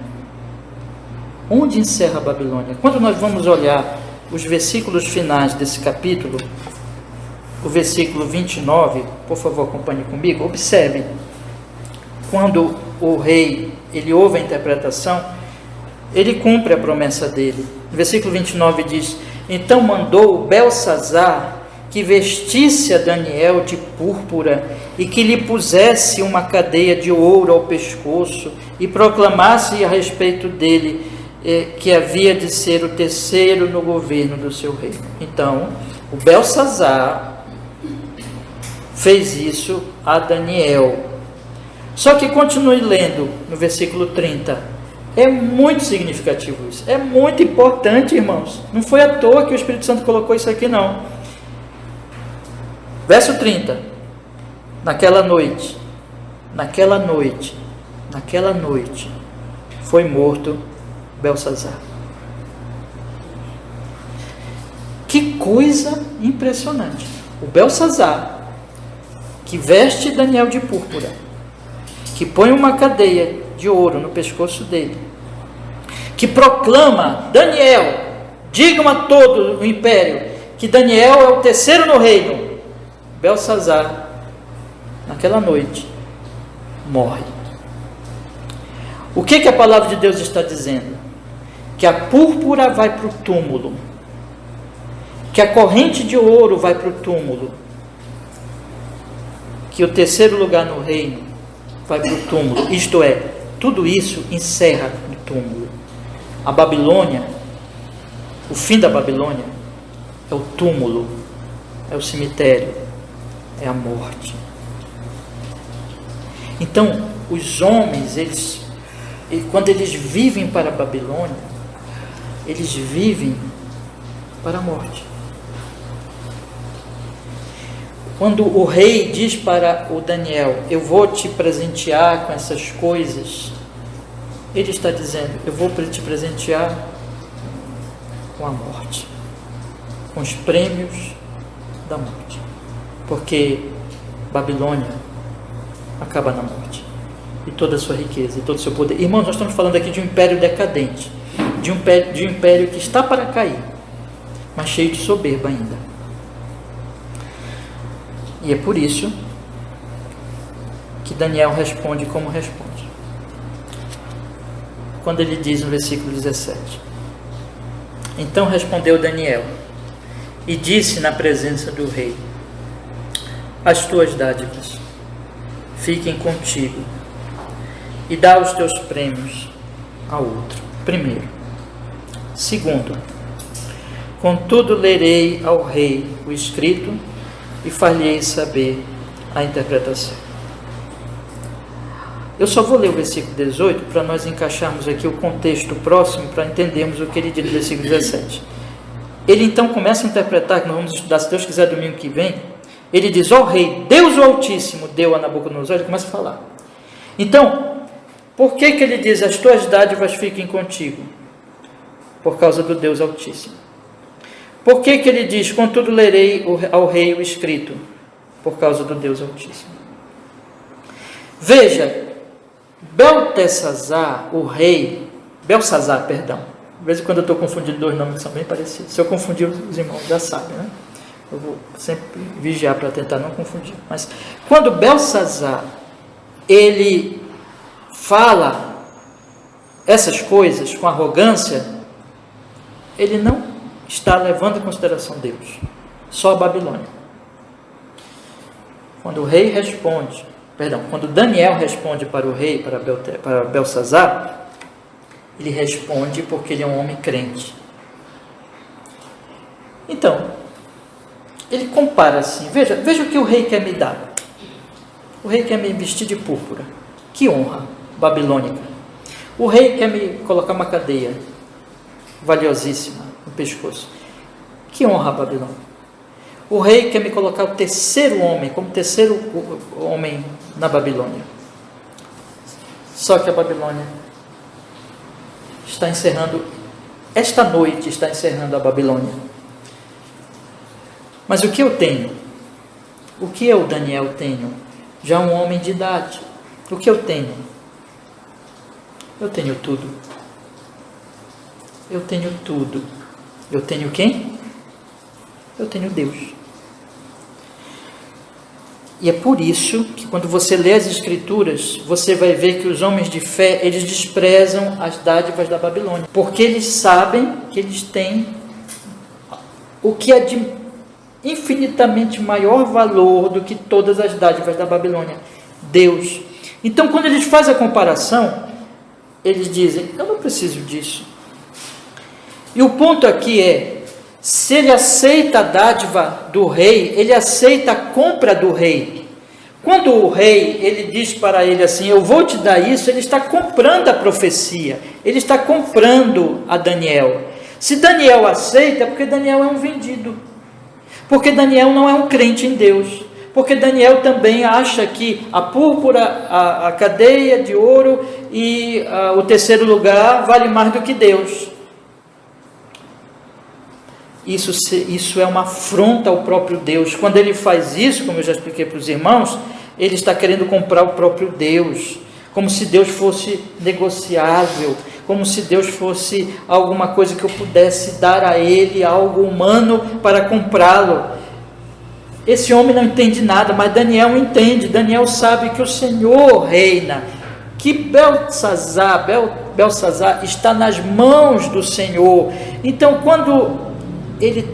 Onde encerra a Babilônia? Quando nós vamos olhar os versículos finais desse capítulo, o versículo 29, por favor, acompanhe comigo, observe, quando o rei, ele ouve a interpretação, ele cumpre a promessa dele. O versículo 29 diz, então mandou Beltsazar que vestisse a Daniel de púrpura e que lhe pusesse uma cadeia de ouro ao pescoço e proclamasse a respeito dele que havia de ser o terceiro no governo do seu reino. Então, O Belsazar fez isso a Daniel. Só que continue lendo no versículo 30. É muito significativo isso. É muito importante, irmãos. Não foi à toa que o Espírito Santo colocou isso aqui, não. Verso 30. Naquela noite, foi morto Belsazar. Que coisa impressionante. O Belsazar, que veste Daniel de púrpura, que põe uma cadeia de ouro no pescoço dele, que proclama: Daniel, digam a todo o império que Daniel é o terceiro no reino. Belsazar, naquela noite, morre. O que a palavra de Deus está dizendo? Que a púrpura vai para o túmulo, que a corrente de ouro vai para o túmulo, que o terceiro lugar no reino vai para o túmulo. Isto é, tudo isso encerra no túmulo. A Babilônia, o fim da Babilônia, é o túmulo, é o cemitério, é a morte. Então, os homens, quando eles vivem para a Babilônia, eles vivem para a morte. Quando o rei diz para o Daniel: eu vou te presentear com essas coisas, ele está dizendo: eu vou te presentear com a morte, com os prêmios da morte, porque Babilônia acaba na morte, e toda a sua riqueza, e todo o seu poder. Irmãos, nós estamos falando aqui de um império decadente, de um império que está para cair, mas cheio de soberba ainda. E é por isso que Daniel responde como responde. Quando ele diz no versículo 17: então respondeu Daniel e disse na presença do rei: as tuas dádivas fiquem contigo, e dá os teus prêmios a outro. Primeiro. Segundo, contudo lerei ao rei o escrito e far-lhe saber a interpretação. Eu só vou ler o versículo 18 para nós encaixarmos aqui o contexto próximo, para entendermos o que ele diz no versículo 17. Ele então começa a interpretar, que nós vamos estudar, se Deus quiser, domingo que vem. Ele diz: ó rei, Deus o Altíssimo deu a Nabucodonosor. Ele começa a falar. Então, por que ele diz: as tuas dádivas fiquem contigo? Por causa do Deus Altíssimo. Por que ele diz: contudo lerei ao rei o escrito? Por causa do Deus Altíssimo. Veja, Belsazar, perdão. De vez em quando eu estou confundindo dois nomes que são bem parecidos. Se eu confundir, os irmãos já sabem, né? Eu vou sempre vigiar para tentar não confundir. Mas quando Belsazar, ele fala essas coisas com arrogância, ele não está levando em consideração Deus, só a Babilônia. Quando Daniel responde para o rei, para Belsazar, ele responde porque ele é um homem crente. Então, ele compara assim: veja o que o rei quer me dar. O rei quer me vestir de púrpura. Que honra babilônica. O rei quer me colocar uma cadeia valiosíssima no pescoço. Que honra Babilônia. O rei quer me colocar o terceiro homem, como terceiro homem na Babilônia. Só que a Babilônia está encerrando, esta noite está encerrando a Babilônia. Mas o que eu tenho? O que eu, Daniel, tenho? Já um homem de idade. O que eu tenho? Eu tenho tudo. Eu tenho tudo. Eu tenho quem? Eu tenho Deus. E é por isso que quando você lê as Escrituras, você vai ver que os homens de fé, eles desprezam as dádivas da Babilônia, porque eles sabem que eles têm o que é de infinitamente maior valor do que todas as dádivas da Babilônia: Deus. Então, quando eles fazem a comparação, eles dizem: eu não preciso disso. E o ponto aqui é Se ele aceita a dádiva do rei, ele aceita a compra do rei. Quando o rei, ele diz para ele assim, eu vou te dar isso, ele está comprando a profecia, ele está comprando a Daniel. Se Daniel aceita, é porque Daniel é um vendido, porque Daniel não é um crente em Deus, porque Daniel também acha que a púrpura, a cadeia de ouro e o terceiro lugar vale mais do que Deus. Isso é uma afronta ao próprio Deus. Quando ele faz isso, como eu já expliquei para os irmãos, ele está querendo comprar o próprio Deus, como se Deus fosse negociável, como se Deus fosse alguma coisa que eu pudesse dar a ele, algo humano para comprá-lo. Esse homem não entende nada, mas Daniel entende. Daniel sabe que o Senhor reina, que Belsazar está nas mãos do Senhor. Então, quando ele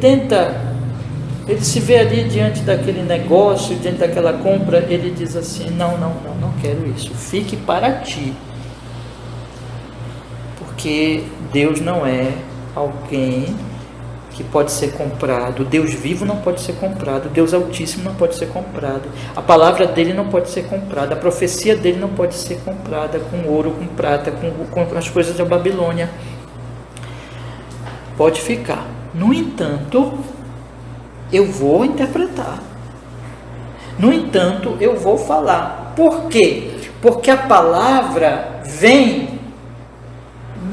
se vê ali diante daquele negócio, diante daquela compra, ele diz assim, não quero isso, fique para ti, porque Deus não é alguém que pode ser comprado, Deus vivo não pode ser comprado, Deus altíssimo não pode ser comprado, a palavra dele não pode ser comprada, a profecia dele não pode ser comprada com ouro, com prata, com as coisas da Babilônia. Pode ficar. No entanto, eu vou interpretar. No entanto, eu vou falar. Por quê? Porque a palavra vem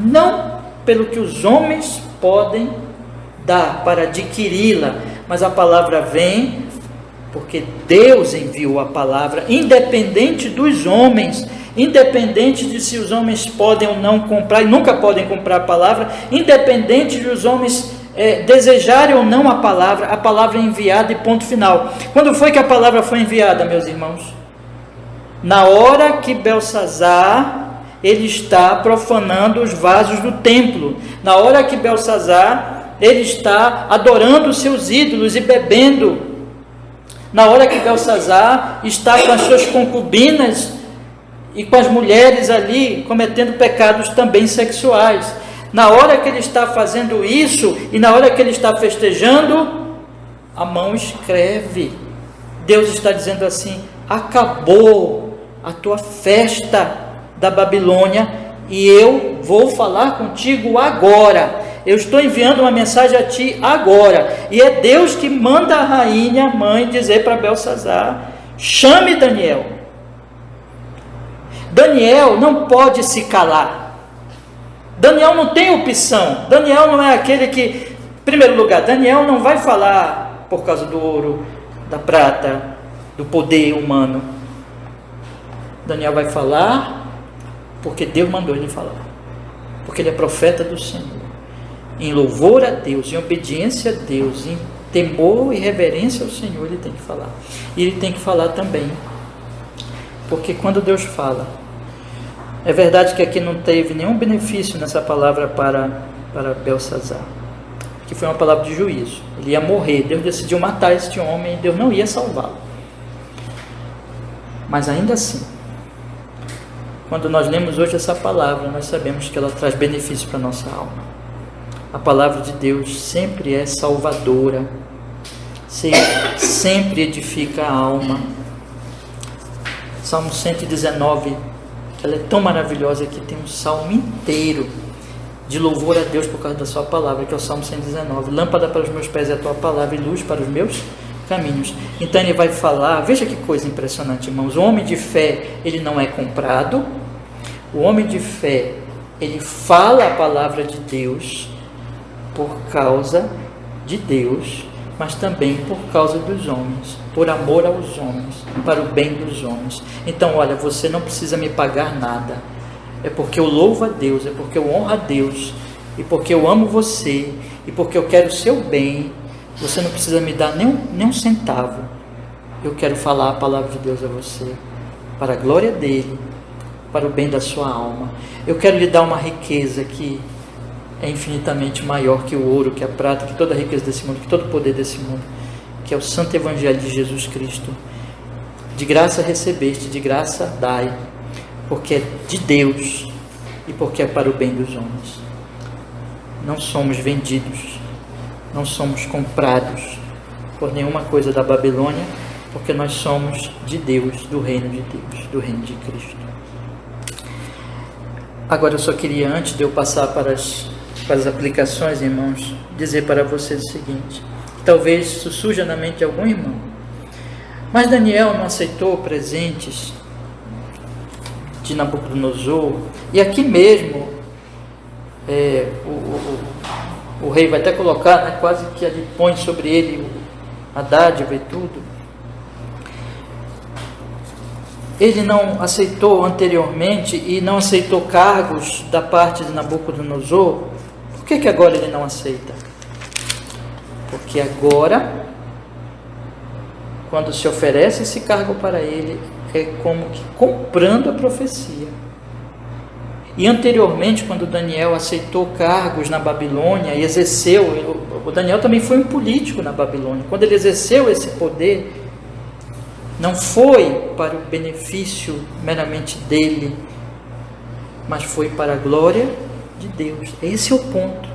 não pelo que os homens podem dar para adquiri-la, mas a palavra vem porque Deus enviou a palavra, independente dos homens, independente de se os homens podem ou não comprar, e nunca podem comprar a palavra, independente de os homens desejarem ou não a palavra é enviada e ponto final. Quando foi que a palavra foi enviada, meus irmãos? Na hora que Belsazar, ele está profanando os vasos do templo, na hora que Belsazar, ele está adorando os seus ídolos e bebendo, na hora que Belsazar está com as suas concubinas e com as mulheres ali, cometendo pecados também sexuais. Na hora que ele está fazendo isso, e na hora que ele está festejando, a mão escreve. Deus está dizendo assim, acabou a tua festa da Babilônia, e eu vou falar contigo agora. Eu estou enviando uma mensagem a ti agora. E é Deus que manda a rainha, a mãe, dizer para Belsazar, chame Daniel. Daniel não pode se calar. Daniel não tem opção. Daniel não é aquele que, em primeiro lugar, Daniel não vai falar por causa do ouro, da prata, do poder humano. Daniel vai falar porque Deus mandou ele falar. Porque ele é profeta do Senhor. Em louvor a Deus, em obediência a Deus, em temor e reverência ao Senhor, ele tem que falar. E ele tem que falar também, porque quando Deus fala, é verdade que aqui não teve nenhum benefício nessa palavra para Belsazar, que foi uma palavra de juízo. Ele ia morrer, Deus decidiu matar este homem e Deus não ia salvá-lo. Mas ainda assim, quando nós lemos hoje essa palavra, nós sabemos que ela traz benefício para a nossa alma. A palavra de Deus sempre é salvadora, sempre edifica a alma. Salmo 119, ela é tão maravilhosa que tem um salmo inteiro de louvor a Deus por causa da sua palavra, que é o Salmo 119. Lâmpada para os meus pés é a tua palavra e luz para os meus caminhos. Então ele vai falar, veja que coisa impressionante, irmãos. O homem de fé, ele não é comprado. O homem de fé, ele fala a palavra de Deus por causa de Deus, mas também por causa dos homens, por amor aos homens, para o bem dos homens. Então, olha, você não precisa me pagar nada, é porque eu louvo a Deus, é porque eu honro a Deus, e porque eu amo você, e porque eu quero o seu bem. Você não precisa me dar nem um centavo. Eu quero falar a palavra de Deus a você, para a glória dele, para o bem da sua alma. Eu quero lhe dar uma riqueza que é infinitamente maior que o ouro, que a prata, que toda a riqueza desse mundo, que todo o poder desse mundo, que é o santo evangelho de Jesus Cristo. De graça recebeste, de graça dai, porque é de Deus e porque é para o bem dos homens. Não somos vendidos, não somos comprados por nenhuma coisa da Babilônia, porque nós somos de Deus, do reino de Deus, do reino de Cristo. Agora eu só queria, antes de eu passar para as aplicações, irmãos, dizer para vocês o seguinte: talvez isso surja na mente de algum irmão, mas Daniel não aceitou presentes de Nabucodonosor, e aqui mesmo o rei vai até colocar, né, quase que ele põe sobre ele a dádiva e tudo. Ele não aceitou anteriormente e não aceitou cargos da parte de Nabucodonosor. Por que agora ele não aceita? Porque agora, quando se oferece esse cargo para ele, é como que comprando a profecia. E anteriormente, quando Daniel aceitou cargos na Babilônia e exerceu, o Daniel também foi um político na Babilônia. Quando ele exerceu esse poder, não foi para o benefício meramente dele, mas foi para a glória de Deus. Esse é o ponto.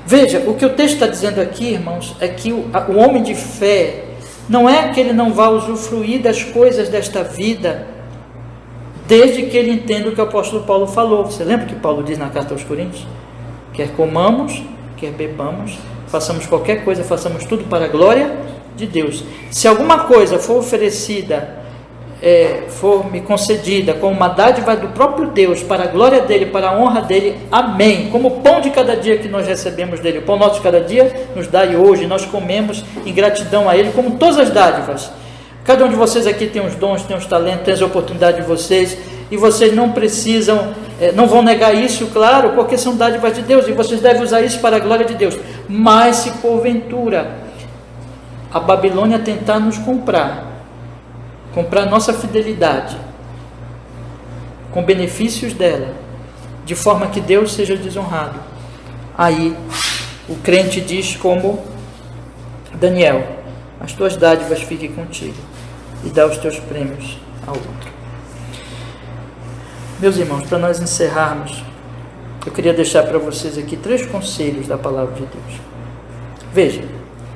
Veja, o que o texto está dizendo aqui, irmãos, é que o homem de fé não é que ele não vá usufruir das coisas desta vida, desde que ele entenda o que o apóstolo Paulo falou. Você lembra que Paulo diz na carta aos Coríntios? Quer comamos, quer bebamos, façamos qualquer coisa, façamos tudo para a glória de Deus. Se alguma coisa for oferecida, for me concedida como uma dádiva do próprio Deus, para a glória dele, para a honra dele, amém. Como o pão de cada dia que nós recebemos dele, o pão nosso de cada dia nos dai hoje, nós comemos em gratidão a ele, como todas as dádivas. Cada um de vocês aqui tem os dons, tem os talentos, tem as oportunidades de vocês, e vocês não precisam, não vão negar isso, claro, porque são dádivas de Deus, e vocês devem usar isso para a glória de Deus. Mas se porventura a Babilônia tentar nos comprar nossa fidelidade com benefícios dela, de forma que Deus seja desonrado, aí o crente diz como Daniel: as tuas dádivas fiquem contigo e dá os teus prêmios ao outro. Meus irmãos, para nós encerrarmos, eu queria deixar para vocês aqui 3 conselhos da palavra de Deus. Veja,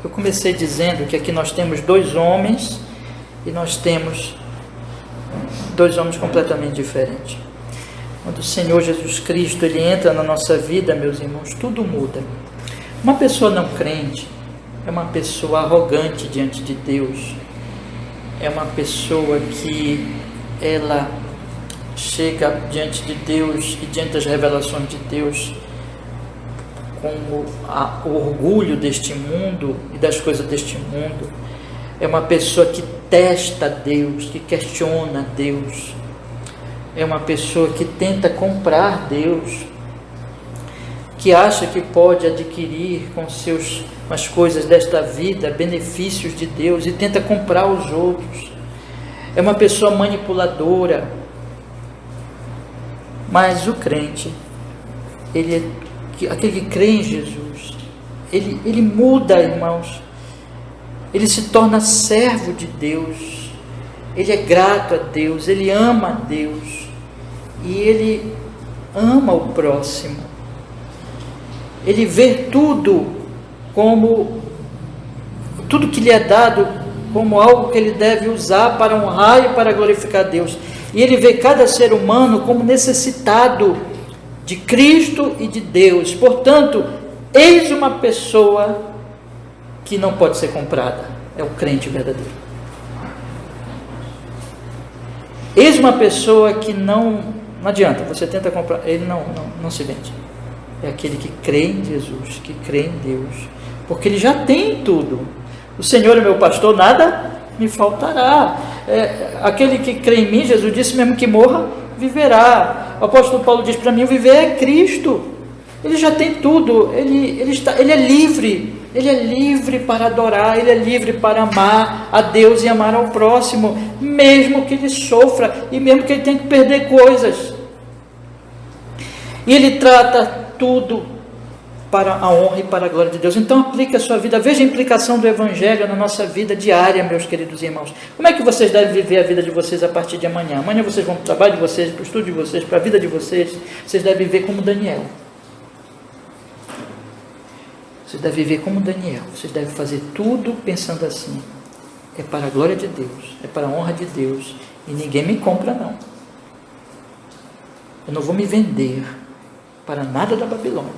eu comecei dizendo que aqui nós temos 2 homens e nós temos 2 homens completamente diferentes. Quando o Senhor Jesus Cristo ele entra na nossa vida, meus irmãos, tudo muda. Uma pessoa não crente é uma pessoa arrogante diante de Deus, é uma pessoa que ela chega diante de Deus e diante das revelações de Deus com o orgulho deste mundo e das coisas deste mundo. É uma pessoa que testa Deus, que questiona Deus. É uma pessoa que tenta comprar Deus, que acha que pode adquirir com as coisas desta vida benefícios de Deus e tenta comprar os outros. É uma pessoa manipuladora. Mas o crente, aquele que crê em Jesus, ele muda, irmãos. Ele se torna servo de Deus, ele é grato a Deus, ele ama a Deus e ele ama o próximo. Ele vê tudo que lhe é dado como algo que ele deve usar para honrar e para glorificar a Deus. E ele vê cada ser humano como necessitado de Cristo e de Deus. Portanto, eis uma pessoa que não pode ser comprada, é o crente verdadeiro. Eis uma pessoa que não adianta, você tenta comprar, ele não se vende. É aquele que crê em Jesus, que crê em Deus, porque ele já tem tudo. O Senhor é meu pastor, nada me faltará. Aquele que crê em mim, Jesus disse, mesmo que morra, viverá. O apóstolo Paulo diz para mim, o viver é Cristo. Ele já tem tudo, ele é livre. Ele é livre para adorar, ele é livre para amar a Deus e amar ao próximo, mesmo que ele sofra e mesmo que ele tenha que perder coisas. E ele trata tudo para a honra e para a glória de Deus. Então aplique a sua vida, veja a implicação do Evangelho na nossa vida diária, meus queridos irmãos. Como é que vocês devem viver a vida de vocês a partir de amanhã? Amanhã vocês vão para o trabalho de vocês, para o estudo de vocês, para a vida de vocês. Vocês devem viver como Daniel. Você deve viver como Daniel. Você deve fazer tudo pensando assim: é para a glória de Deus, é para a honra de Deus, e ninguém me compra não. Eu não vou me vender para nada da Babilônia,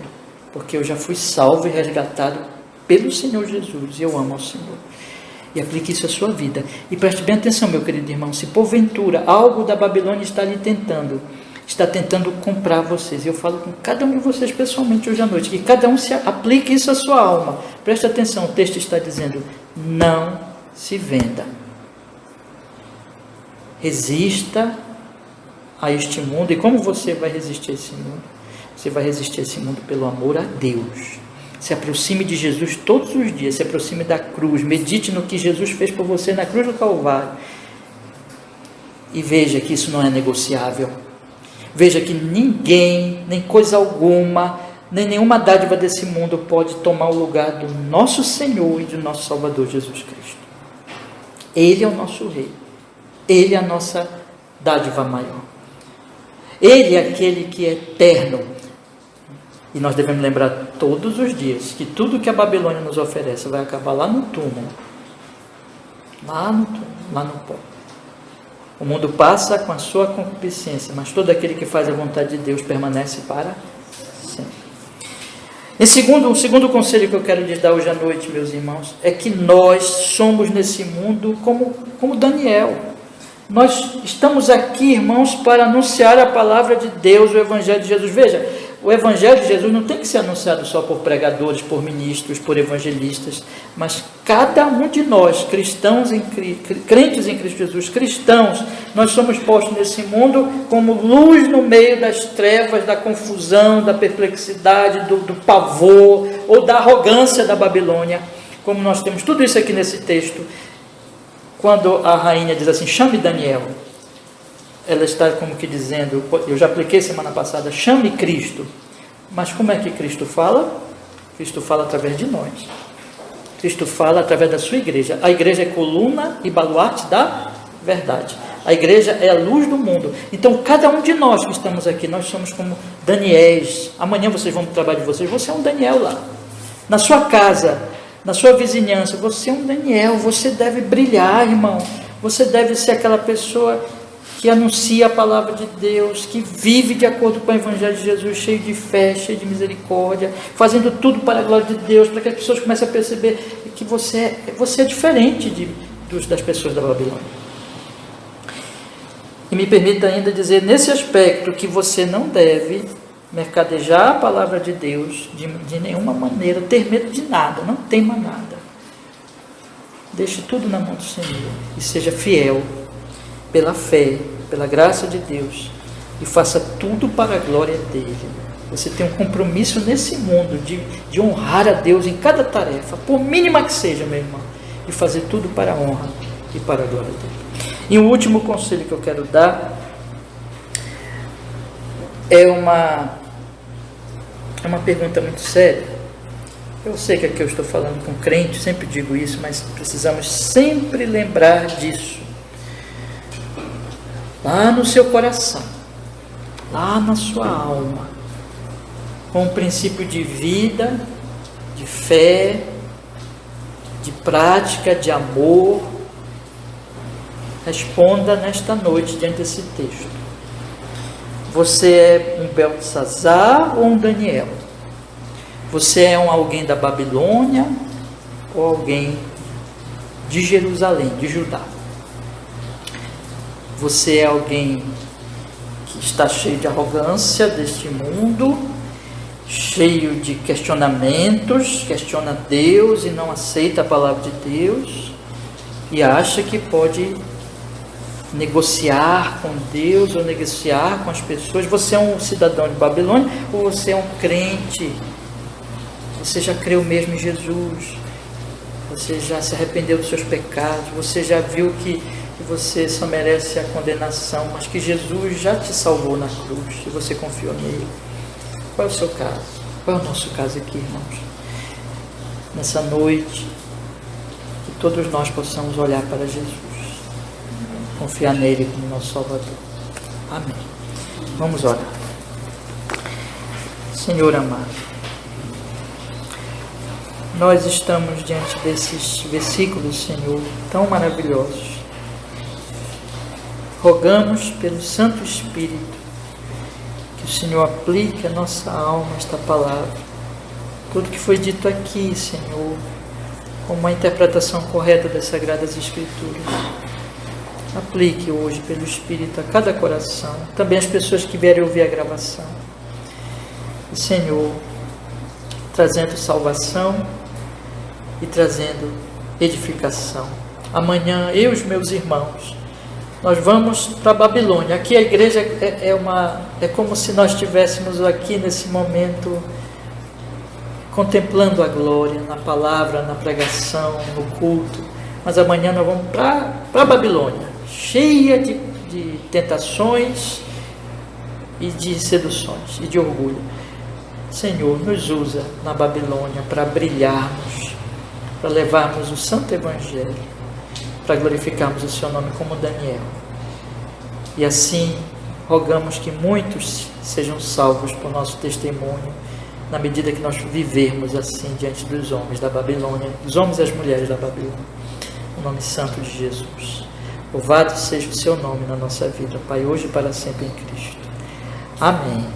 porque eu já fui salvo e resgatado pelo Senhor Jesus, e eu amo ao Senhor. E aplique isso à sua vida. E preste bem atenção, meu querido irmão, se porventura algo da Babilônia está tentando comprar vocês, eu falo com cada um de vocês pessoalmente hoje à noite, que cada um se aplique isso à sua alma. Preste atenção, o texto está dizendo: não se venda. Resista a este mundo. E como você vai resistir a esse mundo? Você vai resistir a esse mundo pelo amor a Deus. Se aproxime de Jesus todos os dias, se aproxime da cruz, medite no que Jesus fez por você na cruz do Calvário, e veja que isso não é negociável. Veja que ninguém, nem coisa alguma, nem nenhuma dádiva desse mundo pode tomar o lugar do nosso Senhor e do nosso Salvador Jesus Cristo. Ele é o nosso Rei, Ele é a nossa dádiva maior, Ele é aquele que é eterno. E nós devemos lembrar todos os dias que tudo que a Babilônia nos oferece vai acabar lá no túmulo, lá no pó. O mundo passa com a sua concupiscência, mas todo aquele que faz a vontade de Deus permanece para sempre. Um segundo conselho que eu quero lhes dar hoje à noite, meus irmãos, é que nós somos nesse mundo como Daniel. Nós estamos aqui, irmãos, para anunciar a palavra de Deus, o Evangelho de Jesus. Veja, o Evangelho de Jesus não tem que ser anunciado só por pregadores, por ministros, por evangelistas, mas cada um de nós, crentes em Cristo Jesus, cristãos, nós somos postos nesse mundo como luz no meio das trevas, da confusão, da perplexidade, do pavor ou da arrogância da Babilônia, como nós temos tudo isso aqui nesse texto. Quando a rainha diz assim: chame Daniel, ela está como que dizendo, eu já apliquei semana passada, chame Cristo. Mas como é que Cristo fala? Cristo fala através de nós. Cristo fala através da sua igreja. A igreja é coluna e baluarte da verdade. A igreja é a luz do mundo. Então cada um de nós que estamos aqui, nós somos como Daniéis. Amanhã vocês vão para o trabalho de vocês, você é um Daniel lá. Na sua casa, na sua vizinhança, você é um Daniel. Você deve brilhar, irmão. Você deve ser aquela pessoa que anuncia a palavra de Deus, que vive de acordo com o Evangelho de Jesus, cheio de fé, cheio de misericórdia, fazendo tudo para a glória de Deus, para que as pessoas comecem a perceber que você é diferente das pessoas da Babilônia. E me permita ainda dizer nesse aspecto que você não deve mercadejar a palavra de Deus de nenhuma maneira, ter medo de nada, não tema nada. Deixe tudo na mão do Senhor e seja fiel pela fé, pela graça de Deus, e faça tudo para a glória dele. Você tem um compromisso nesse mundo de honrar a Deus em cada tarefa, por mínima que seja, meu irmão, e fazer tudo para a honra e para a glória dele. E o último conselho que eu quero dar é uma pergunta muito séria. Eu sei que aqui eu estou falando com crente, sempre digo isso, mas precisamos sempre lembrar disso. Lá no seu coração, lá na sua alma, com um princípio de vida, de fé, de prática, de amor, responda nesta noite diante desse texto. Você é um Beltesazar ou um Daniel? Você é alguém da Babilônia ou alguém de Jerusalém, de Judá? Você é alguém que está cheio de arrogância deste mundo, cheio de questionamentos, questiona Deus e não aceita a palavra de Deus, e acha que pode negociar com Deus ou negociar com as pessoas? Você é um cidadão de Babilônia ou você é um crente? Você já creu mesmo em Jesus? Você já se arrependeu dos seus pecados? Você já viu que você só merece a condenação, mas que Jesus já te salvou na cruz e você confiou nele? Qual é o seu caso? Qual é o nosso caso aqui, irmãos? Nessa noite, que todos nós possamos olhar para Jesus, confiar nele como nosso Salvador. Amém. Vamos orar. Senhor amado, nós estamos diante desses versículos, Senhor, tão maravilhosos. Rogamos pelo Santo Espírito que o Senhor aplique a nossa alma esta palavra. Tudo que foi dito aqui, Senhor, com uma interpretação correta das Sagradas Escrituras. Aplique hoje pelo Espírito a cada coração, também as pessoas que vierem ouvir a gravação. E, Senhor, trazendo salvação e trazendo edificação. Amanhã, eu e os meus irmãos, nós vamos para a Babilônia. Aqui a igreja é como se nós estivéssemos aqui nesse momento contemplando a glória, na palavra, na pregação, no culto. Mas amanhã nós vamos para a Babilônia, cheia de tentações e de seduções e de orgulho. Senhor, nos usa na Babilônia para brilharmos, para levarmos o Santo Evangelho, para glorificarmos o Seu nome como Daniel. E assim, rogamos que muitos sejam salvos por nosso testemunho, na medida que nós vivermos assim diante dos homens da Babilônia, os homens e as mulheres da Babilônia, no nome santo de Jesus. Louvado seja o Seu nome na nossa vida, Pai, hoje e para sempre em Cristo. Amém.